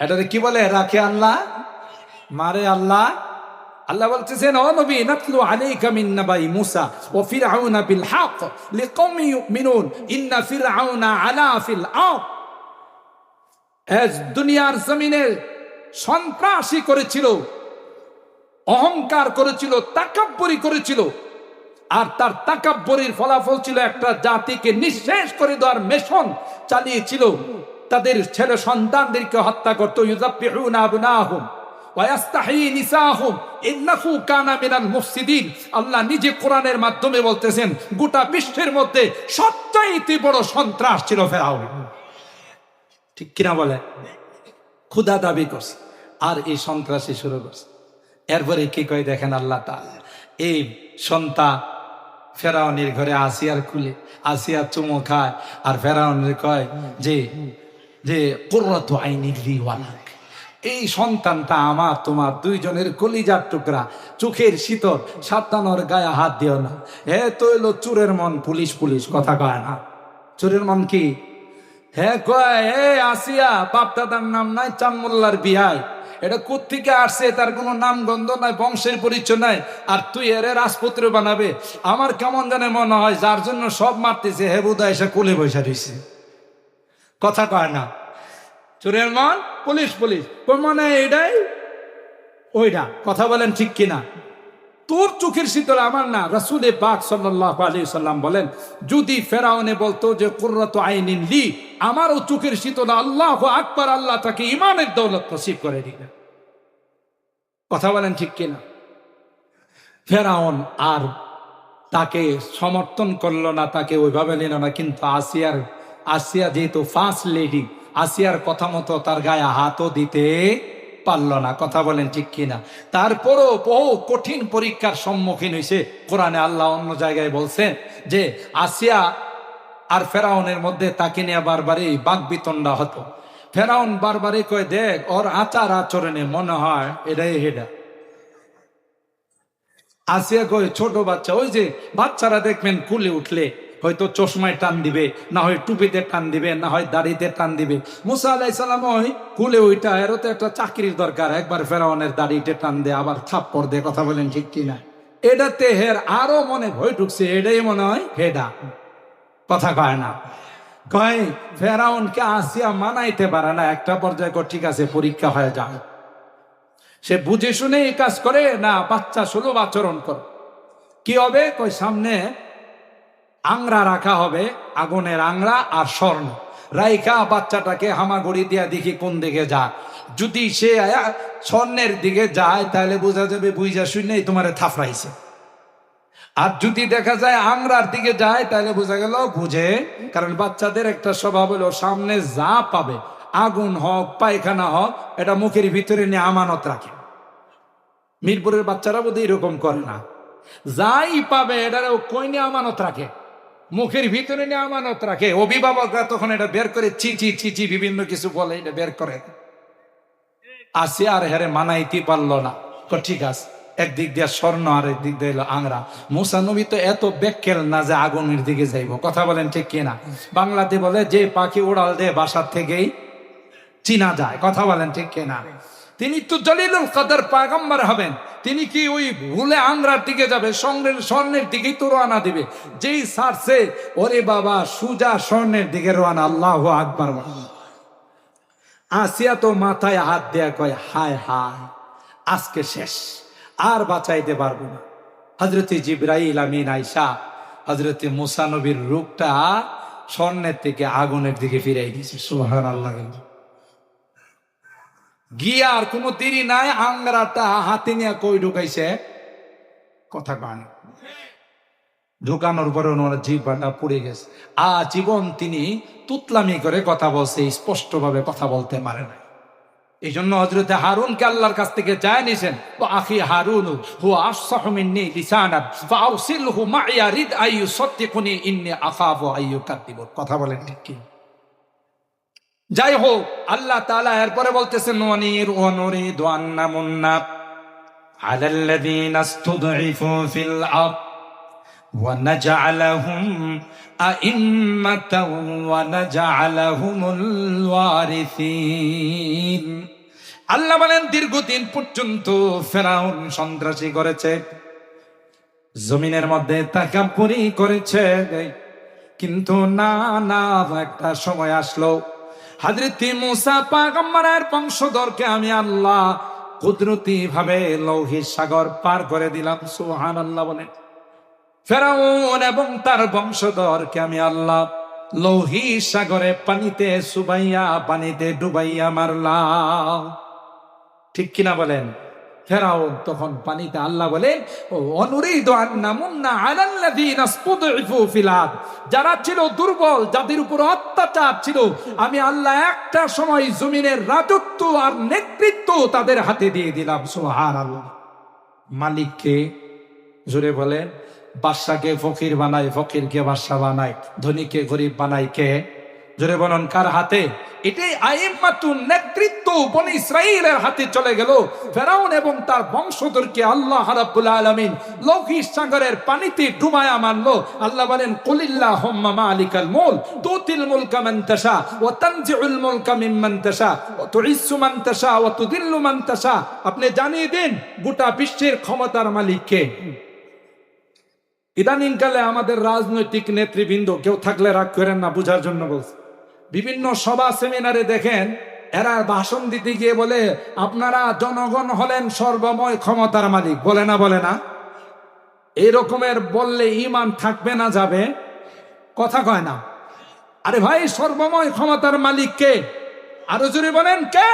[SPEAKER 1] এটাকে কি বলে? রাখে আল্লাহ, মারে আল্লাহ। আল্লাহ বলতেছেন, ও নবী, নাতলু আলাইকা মিন নাবাই মূসা ওয়া ফিরআউনা বিল হক লিকওমি ইউমিনুন ইন্না ফিরআউনা আলা ফিল আরদ। আজ দুনিয়ার জমিনে সন্ত্রাসী করেছিল, অহংকার করেছিল, তাকাব্বুরি করেছিল, আর তার তাকাব্বুরির ফলাফল ছিল একটা জাতিকে নিঃশেষ করে দেওয়ার মিশন চালিয়েছিল। তাদের ছেলে সন্তানদেরকে হত্যা করত। ইউযাব্বিহুনা আবনাহুম ওয়া ইস্তাহয়ী নিসাহুম ইন্নাহু কানা মিনাল মুফসিদিন। আল্লাহ নিজে কোরআনের মাধ্যমে বলতেছেন, গোটা বিশ্বের মধ্যে সবচাইতে বড় সন্ত্রাস ছিল ফেরাউন। ঠিক কিনা বলে? ক্ষুধা দাবি করছে আর এই সন্ত্রাসী শুরু করছে। এরপরে কি কয় দেখেন আল্লাহ তাআলা, এই সন্তান ফেরাউনের ঘরে আসিয়ার খুলে, আসিয়া চুমো খায়, আর ফেরাউনের কয় যে যে কুররাতু আইনি লি ওয়ালাক, এই সন্তানটা আমার তোমার দুইজনের কলিজার টুকরা, চোখের শীতল, সাবধানর গায়ে হাত দিও না। হে তো এলো চোরের মন, পুলিশ পুলিশ, কথা কয় না। চোরের মন কি? হ্যাঁ কয়, হে আসিয়া, বাপ দাদার নাম নাই, চানমোল্লার বিয়াই, এটা কোত্থেকে আসছে, তার কোনো নাম গন্ধ নাই, বংশের পরিচয় নাই, আর তুই এরে রাজপুত্র বানাবে? আমার কেমন জানে মনে হয় যার জন্য সব মারতেছে হে বুধা এসে কোলে বসে রয়েছে। কথা কয় না। চোরের মন, পুলিশ পুলিশ, মানে এটাই ওইটা। কথা বলেন ঠিক কিনা? তোর চোখের শীতল আমার না। রাসূল পাক সাল্লাল্লাহু আলাইহি সাল্লাম বলেন, যদি ফেরাউনে বলতো যে কুররাতু আইনিন লি, আমারও চোখের শীতল, আল্লাহু আকবার, আল্লাহ তাকে ঈমানের দৌলত নসিব করে দিলেন। কথা বলেন ঠিক কিনা? ফেরাউন আর তাকে সমর্থন করলো না, তাকে ওইভাবে নিল না, কিন্তু আসিয়া যেহেতু ফার্স্ট লেডি, আসিয়ার কথা মতো তার গায়ে হাতও দিতে পারল না। কথা বলেন ঠিক কিনা? তারপরও বহু কঠিন পরীক্ষার সম্মুখীন হয়েছে। কোরআনে আল্লাহ অন্য জায়গায় বলছেন যে আসিয়া আর ফেরাউনের মধ্যে তাকে নিয়ে বারবারই বাকবিতণ্ডা হতো। ফেরাউন বারবারই কয়, দেখ ওর আচার আচরণে মনে হয় এটাই হেডা। আসিয়া কয়, ছোট বাচ্চা, ওই যে বাচ্চারা দেখবেন কুলে উঠলে হয়তো চশমায় টান দিবে, না হয় টুপিতে টান দিবে, না হয় দাড়িতে টান দিবে। মুসা আলাইহিস সালাম ওই কুলে ওইটা, এরও তো একটা চাকরির দরকার, একবার ফেরাউনের দাড়িতে টান দে, আবার থাপ্পড় দে। কথা বলেন ঠিক কিনা? এটাতে হের আরো মনে ভয় ঢুকছে, এটাই মনে হয় হেডা। কথা কয় না, কয় ফেরাউনকে আসিয়া মানাইতে পারে না। একটা পর্যায়ে ঠিক আছে, পরীক্ষা হয়ে যায়। সে বুঝে শুনে এই কাজ করে না, বাচ্চা সুলভ আচরণ করে। কি হবে? কই সামনে আংরা রাখা হবে, আগুনের আংরা আর স্বর্ণ রাইখা বাচ্চাটাকে হামাগুড়ি দিয়া দেখি কোন দিকে যায়। যদি সে স্বর্ণের দিকে যায় তাহলে বোঝা যাবে বুঝা শুনেই তোমারে থাফরাইছে। আর যদি দেখা যায় আংরার দিকে যায় তাহলে বোঝা গেল বুঝে। কারণ বাচ্চাদের একটা স্বভাব হলো সামনে যা পাবে, আগুন হোক পায়খানা হোক, এটা মুখের ভিতরে নিয়ে আমানত রাখে। মিরপুরের বাচ্চারা বোধহয় এরকম করে না, যাই পাবে এটা কই নিয়ে আমানত রাখে, মুখের ভিতরে নিয়ে আমানত রাখে। অভিভাবকরা তখন এটা বের করে চিচি চিচি বিভিন্ন কিছু বলে, এটা বের করে। আসি আর হেরে মানাইতে পারলো না, ঠিক আছে, একদিক দিয়ে স্বর্ণ আর একদিক দিয়ে এলো আংরা। মুসা নবী তো এত বেক্কেল না যে আগুনের দিকে যাইব। কথা বলেন ঠিক কিনা? বাংলাতে বলে যে পাখি উড়াল দে বাসার থেকেই চিনা যায়। কথা বলেন ঠিক কিনা? তিনি তো জলিলুল কদর পয়গম্বর হবেন, তিনি কি ওই ভুলে আংরার দিকে যাবে? স্বর্ণের দিকেই তো রওনা দিবে। যেই সারছে ওরে বাবা সুজা স্বর্ণের দিকে রওনা। আল্লাহু আকবার। আসিয়া তো মাথায় হাত দেয়া কয় হায় হায়, আজকে শেষ, আর বাঁচাইতে পারবো না। হযরত জিবরাইল আমিন আইসা হযরত মুসা নবীর রূপটা স্বর্ণের থেকে আগুনের দিকে ফিরাই দিয়েছে। সুবহানাল্লাহ। গিয়া আর কোনো দেরি নাই, আংরাটা হাতে নিয়ে কই ঢুকাইছে? কথা কান ঢুকানোর পরে ওনার জিহ্বাটা পুড়ে গেছে। আজীবন তিনি তুতলামি করে কথা বলছে, স্পষ্ট ভাবে কথা বলতে পারে না। এই জন্য হযরত হারুনকে আল্লাহর কাছ থেকে যায় নিছেন, আখি হারুন হুয়া আফসাহু মিন্নি লিসানান ফাউসিলহু মাইয়া রিদ আইয়ুসাদ্দিকুনি ইন্নী আখাফু আইয়ুকাযযিবুন। কথা বলেন ঠিক কি? যাই হোক, আল্লাহ তাআলা এরপরে বলতেছেন ওয়া নুরিদু আন নামুন্না আলাল্লাযীনা ইসতুদঈফু ফিল আরদ ওয়া নাজআলাহুম আইম্মাতাও ওয়া নাজআলাহুমুল ওয়ারিসিন। আল্লাহ বলেন দীর্ঘদিন পর্যন্ত ফেরাউন সন্ত্রাসী করেছে, জমিনের মধ্যে তাকাব্বুরি করেছে, কিন্তু না না একটা সময় আসলো হযরত মুসা পয়গম্বরের বংশধরকে আমি আল্লাহ কুদরতি ভাবে লৌহিত সাগর পার করে দিলাম। সুবহানাল্লাহ বলেন। ফেরাউন এবং তার বংশধরকে আমি আল্লাহ লৌহিত সাগরে পানিতে সুবাইয়া পানিতে ডুবাইয়া মারলাম। ঠিক কিনা বলেন? ফেরাউন তখন পানিতে, আল্লাহ বলেন অনুরিদু আন নামুন্না আলাল্লাযীনা ইসতুদঈফু ফিল আরদ, যারা ছিল দুর্বল, যাদের উপর অত্যাচার ছিল, আমি আল্লাহ একটা সময় জমিনের রাজত্ব আর নেতৃত্ব তাদের হাতে দিয়ে দিলাম। সুবহানাল্লাহ। মালিককে জোরে বলেন। বাদশাকে ফকির বানায়, ফকিরকে বাদশা বানায়, ধনীকে গরিব বানায় কে? জোরে বলেন কার হাতে? এটাই আইম্মাতুন নেতৃত্ব বনি ইসরাইলের হাতে চলে গেল। ফেরাউন এবং তার বংশধরকে আল্লাহ রাব্বুল আলামিন লৌহিত সাগরের পানিতে ডুবায়া মারলো। আল্লাহ বলেন কুলিল্লাহুম্মা মালিকাল মুলক তুতিল মুলকা মান তাশা ওয়া তানজিউল মুলকা মিম্মান তাশা ওয়া তুইজ্জু মান তাশা ওয়া তুযিল্লু মান তাশা। আপনি জানিয়ে দিন গোটা বিশ্বের ক্ষমতার মালিক কে। ইদানিংকালে আমাদের রাজনৈতিক নেতৃবৃন্দ কেউ থাকলে রাগ করেন না, বুঝার জন্য বলছি, বিভিন্ন সভা সেমিনারে দেখেন এরা ভাষণ দিতে গিয়ে বলে আপনারা জনগণ হলেন সর্বময় ক্ষমতার মালিক। বলে না? বলে না? এই রকমের বললে ঈমান থাকবে না যাবে? কথা কয় না। আরে ভাই, সর্বময় ক্ষমতার মালিক কে? আরো জোরে বলেন কে?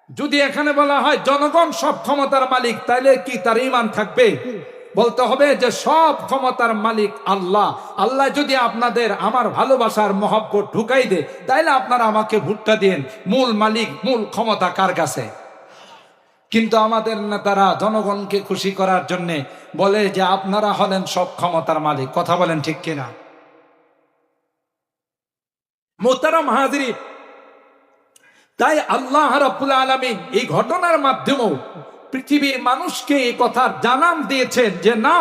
[SPEAKER 1] যদি এখানে বলা হয় জনগণ সব ক্ষমতার মালিক, তাহলে কি তার ঈমান থাকবে? বলতে হবে যে সব ক্ষমতার মালিক আল্লাহ। আল্লাহ যদি আপনাদের আমার ভালোবাসার মহব্বত ঢুকাই দে, তাইলে আপনারা আমাকে ভোটটা দিন। মূল মালিক, মূল ক্ষমতা কার কাছে? কিন্তু আমাদের নেতারা জনগণকে খুশি করার জন্য বলে যে আপনারা হলেন সব ক্ষমতার মালিক। কথা বলেন ঠিক কিনা? মুহতারাম হাজিরিন, তাই আল্লাহ রাব্বুল আলামিন এই ঘটনার মাধ্যমেও পৃথিবীর মানুষকে এই কথা জানান দিয়েছেন যে না,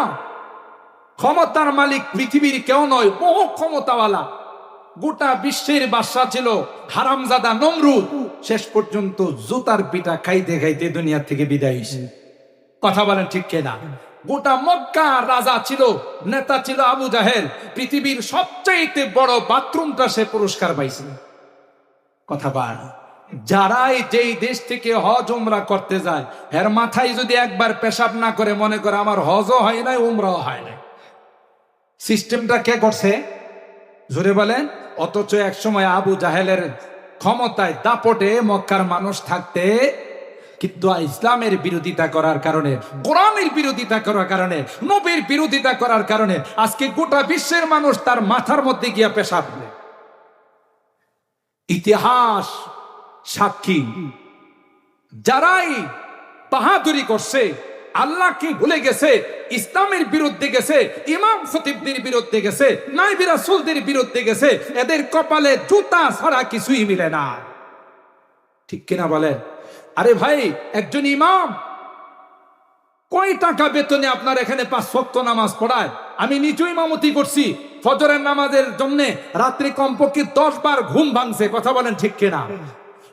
[SPEAKER 1] ক্ষমতার মালিক পৃথিবীর কেউ নয়, বহু ক্ষমতাওয়ালা। গোটা বিশ্বের বাদশা ছিল হারামজাদা নমরুদ। শেষ পর্যন্ত জুতার পিটা খাইতে খাইতে দুনিয়া থেকে বিদায় হয়েছে। কথা বলেন ঠিক কিনা? গোটা মক্কা রাজা ছিল, নেতা ছিল আবু জাহেল। পৃথিবীর সবচাইতে বড় বাথরুমটা সে পুরস্কার পাইছে। কথা বল, যারাই যেই দেশ থেকে হজ উমরা করতে যায়, এর মাথায় যদি একবার পেশাব না করে, মনে করে আমার হজও হয় নাই, উমরাও হয় নাই। সিস্টেমটা কে করছে? জোরে বলেন। অথচ এক সময় আবু জাহেলের ক্ষমতায় দাপটে মক্কার মানুষ থাকতে, কিন্তু ইসলামের বিরোধিতা করার কারণে, কোরআনের বিরোধিতা করার কারণে, নবীর বিরোধিতা করার কারণে আজকে গোটা বিশ্বের মানুষ তার মাথার মধ্যে গিয়া পেশাব দেয়। ইতিহাস সাক্ষী, যারাই বাহাদুরি করছে, আল্লাহকে ভুলে গেছে, ইসলামের বিরুদ্ধে গেছে, ইমাম খতিবদের বিরুদ্ধে গেছে, নাইবি রাসূলদের বিরুদ্ধে গেছে, এদের কপালে জুতা ছাড়া কিছুই মিলে না। ঠিক কিনা বলেন? আরে ভাই, একজন ইমাম কয় টাকা বেতনে আপনার এখানে 5 ওয়াক্ত নামাজ পড়ায়? আমি নিজেই ইমামতি করছি। ফজরের নামাজের জন্য রাত্রি কমপক্ষে 10 বার ঘুম ভাঙছে। কথা বলেন ঠিক কিনা?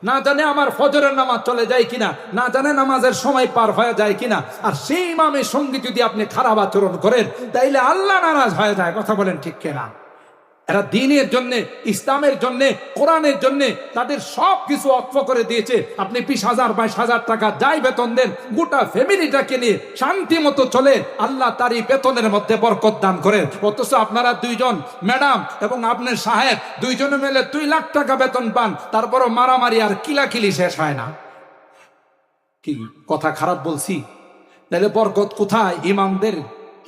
[SPEAKER 1] না জানে আমার ফজরের নামাজ চলে যায় কিনা, না জানে নামাজের সময় পার হয়ে যায় কিনা। আর সেই ইমামের সঙ্গে যদি আপনি খারাপ আচরণ করেন, তাইলে আল্লাহ নারাজ হয়ে যায়। কথা বলেন ঠিক কিনা? এরা দ্বীনের জন্য, ইসলামের জন্য, কোরআনের জন্য তাদের সব কিছু অক্ষ করে দিয়েছে। আপনি 20,000 22,000 টাকা যাই বেতন দেন, গোটা ফ্যামিলিটাকে নিয়ে শান্তি মতো চলে, আল্লাহ তারই বেতনের মধ্যে বরকত দান করে। অথচ আপনারা দুইজন ম্যাডাম এবং আপনার সাহেব দুইজনে মিলে 2 লাখ টাকা বেতন পান, তারপরও মারামারি আর কিলাকিলি শেষ হয় না। কি কথা খারাপ বলছি? তাহলে বরকত কোথায়? ইমামদের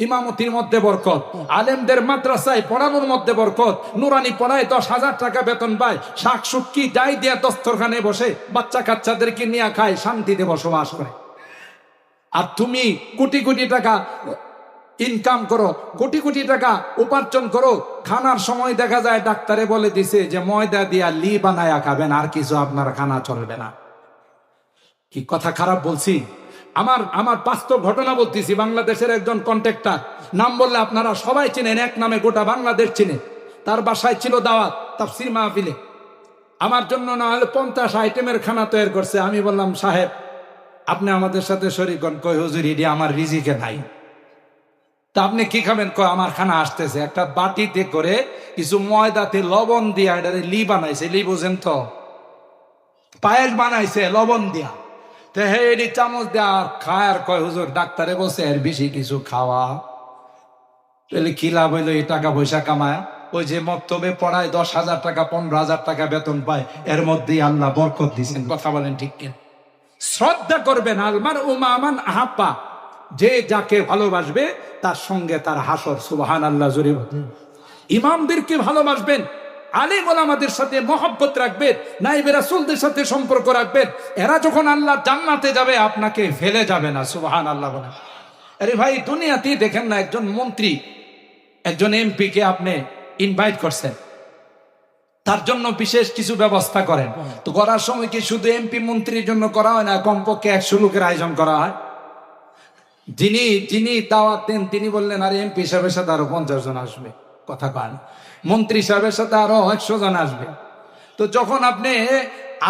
[SPEAKER 1] ইমামতির মধ্যে বরকত, আলেমদের মাদ্রাসায় পড়ানোর মধ্যে বরকত। নুরানি পড়ায় 10,000 টাকা বেতন পায়, শাক শুটকি যাই দিয়া দস্তরখানে বসে বাচ্চা কাচ্চাদেরকে নিয়ে খায়, শান্তিতে বসবাস করে। আর তুমি কোটি কোটি টাকা ইনকাম করো, কোটি কোটি টাকা উপার্জন করো, খানার সময় দেখা যায় ডাক্তারে বলে দিছে যে ময়দা দিয়া লি বানায়া খাবেন, আর কিছু আপনার খানা চলবে না। কি কথা খারাপ বলছি? আমার বাস্তব ঘটনা বলতেছি। বাংলাদেশের একজন কন্ট্রাক্টর, নাম বললে আপনারা সবাই চেনেন, এক নামে গোটা বাংলাদেশ চেনে। তার বাসায় ছিল দাওয়াত, তাফসীর মাহফিলে। আমার জন্য না হলে 50 আইটেমের খানা তৈরি করছে। আমি বললাম, সাহেব আপনি আমাদের সাথে শরীক হন। কই হুজুর, এটি আমার রিজিকে নাই। তা আপনি কি খাবেন? কয় আমার খানা আসতেছে। একটা বাটিতে করে কিছু ময়দাতে লবণ দিয়া এটারে লি বানাইছে। লি বুঝেন তো? পায়েস বানাইছে লবণ দিয়া। চামচ দেয়া খায় আর কয় হুজুর ডাক্তারে বসে এর বেশি কিছু খাওয়া তাহলে কি লাভ হইলো? এই টাকা পয়সা কামায় ওই যে মক্তবে পড়ায় 10,000 টাকা 15,000 টাকা বেতন পায়, এর মধ্যেই আল্লাহ বরকত দিয়েছেন। কথা বলেন ঠিক কিনা? শ্রদ্ধা করবেন। আলমার উমামান আহাব্বা, যে যাকে ভালোবাসবে তার সঙ্গে তার হাসর। সুবহানাল্লাহ জোরে। ইমামদেরকে ভালোবাসবেন, আলেম ওলামাদের সাথে মহব্বত রাখবেন, নাইবে রাসূলদের সাথে সম্পর্ক রাখবেন। এরা যখন আল্লাহ জান্নাতে যাবে আপনাকে ফেলে যাবে না। সুবহানাল্লাহ বলেন। আরে ভাই, দুনিয়াতেই দেখেন না, একজন মন্ত্রী, একজন এমপি কে আপনি ইনভাইট করছেন, তার জন্য বিশেষ কিছু ব্যবস্থা করেন। তো করার সময় কি শুধু এমপি মন্ত্রীর জন্য করা হয় না? কমপক্ষে 100 লোকের আয়োজন করা হয়। যিনি দাওয়াত দেন তিনি বললেন, আরে এমপি সাহেবের সাথে আরো 50 জন আসবে। কথা কন। মন্ত্রী সাহেবের সাথে আরো 100 জন আসবে। তো যখন আপনি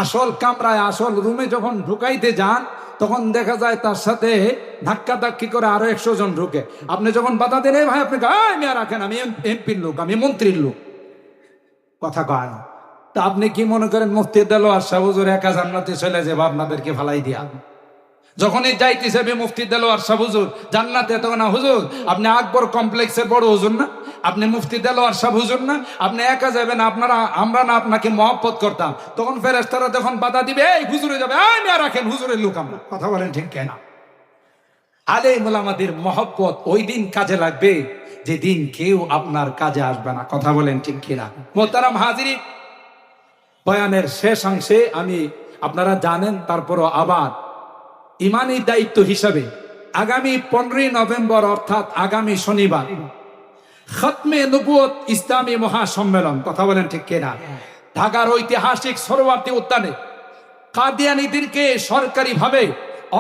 [SPEAKER 1] আসল কামরায়, আসল রুমে যখন ঢুকাইতে যান, তখন দেখা যায় তার সাথে ধাক্কা ধাক্কি করে আরো 100 জন ঢুকে। আপনি যখন বাধা দেন, ভাই আপনি রাখেন, আমি এমপির লোক, আমি মন্ত্রীর লোক। কথা কন। তা আপনি কি মনে করেন মুফতি দেলোয়ার সাহেব হুজুর একা জান্নাতে চলে যাবে আপনাদেরকে ফালাই দিয়া? যখনই যাইতেছে মুফতি দেলোয়ার সাহেব হুজুর জান্নাতে, তখন না হুজুর আপনি আকবর কমপ্লেক্সের বড় হুজুর না, আপনি মুফতি দেলোয়ার সাহেব হুজুর না, আপনি একা যাবেন, আমরা না আপনাকে মহব্বত করতাম। তখন ফেরেশতারা যখন বাধা দিবে, এই হুজুরে যাবে, রাখেন, হুজুরের লোক আমরা। কথা বলেন ঠিক কিনা? আলেম ওলামাদের মহব্বত ওই দিন কাজে লাগবে যেদিন কেউ আপনার কাজে আসবে না। কথা বলেন ঠিক কিনা? মোহতারাম হাজিরিন, বয়ানের শেষ অংশে আমি, আপনারা জানেন, তারপরও আবার ইমানি দায়িত্ব হিসাবে আগামী 15 নভেম্বর অর্থাৎ আগামী শনিবার খতমে নবুয়ত ইসলামী মহাসম্মেলন। কথা বলেন ঠিক কিনা? ঢাকার ঐতিহাসিক সরোয়ার্দী উদ্যানে কাদিয়ানীদেরকে সরকারিভাবে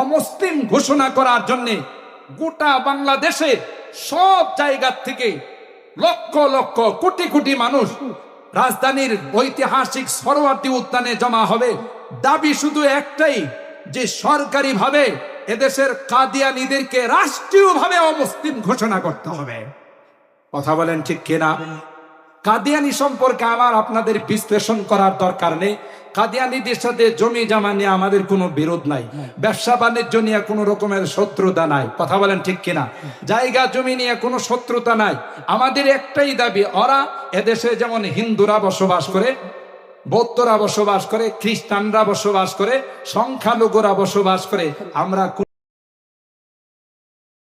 [SPEAKER 1] অমুসলিম ঘোষণা করার জন্য গোটা বাংলাদেশে সব জায়গা থেকে লক্ষ লক্ষ কোটি কোটি মানুষ রাজধানীর ঐতিহাসিক সরোয়ার্দী উদ্যানে জমা হবে। দাবি শুধু একটাই, যে সরকারিভাবে এদেশের কাদিয়ানীদেরকে রাষ্ট্রীয়ভাবে অমুসলিম ঘোষণা করতে হবে। কথা বলেন ঠিক কিনা? কাদিয়ানী সম্পর্কে আমার আপনাদের বিশ্লেষণ করার দরকার নেই। কাদিয়ানীদের সাথে জমি জমা নিয়ে আমাদের কোনো বিরোধ নাই, ব্যবসা বাণিজ্য নিয়ে কোনো রকমের শত্রুতা নাই। কথা বলেন ঠিক কিনা? জায়গা জমি নিয়ে কোনো শত্রুতা নাই। আমাদের একটাই দাবি, ওরা এদেশে যেমন হিন্দুরা বসবাস করে, বৌদ্ধরা বসবাস করে, খ্রিস্টানরা বসবাস করে, সংখ্যালঘুরা বসবাস করে, আমরা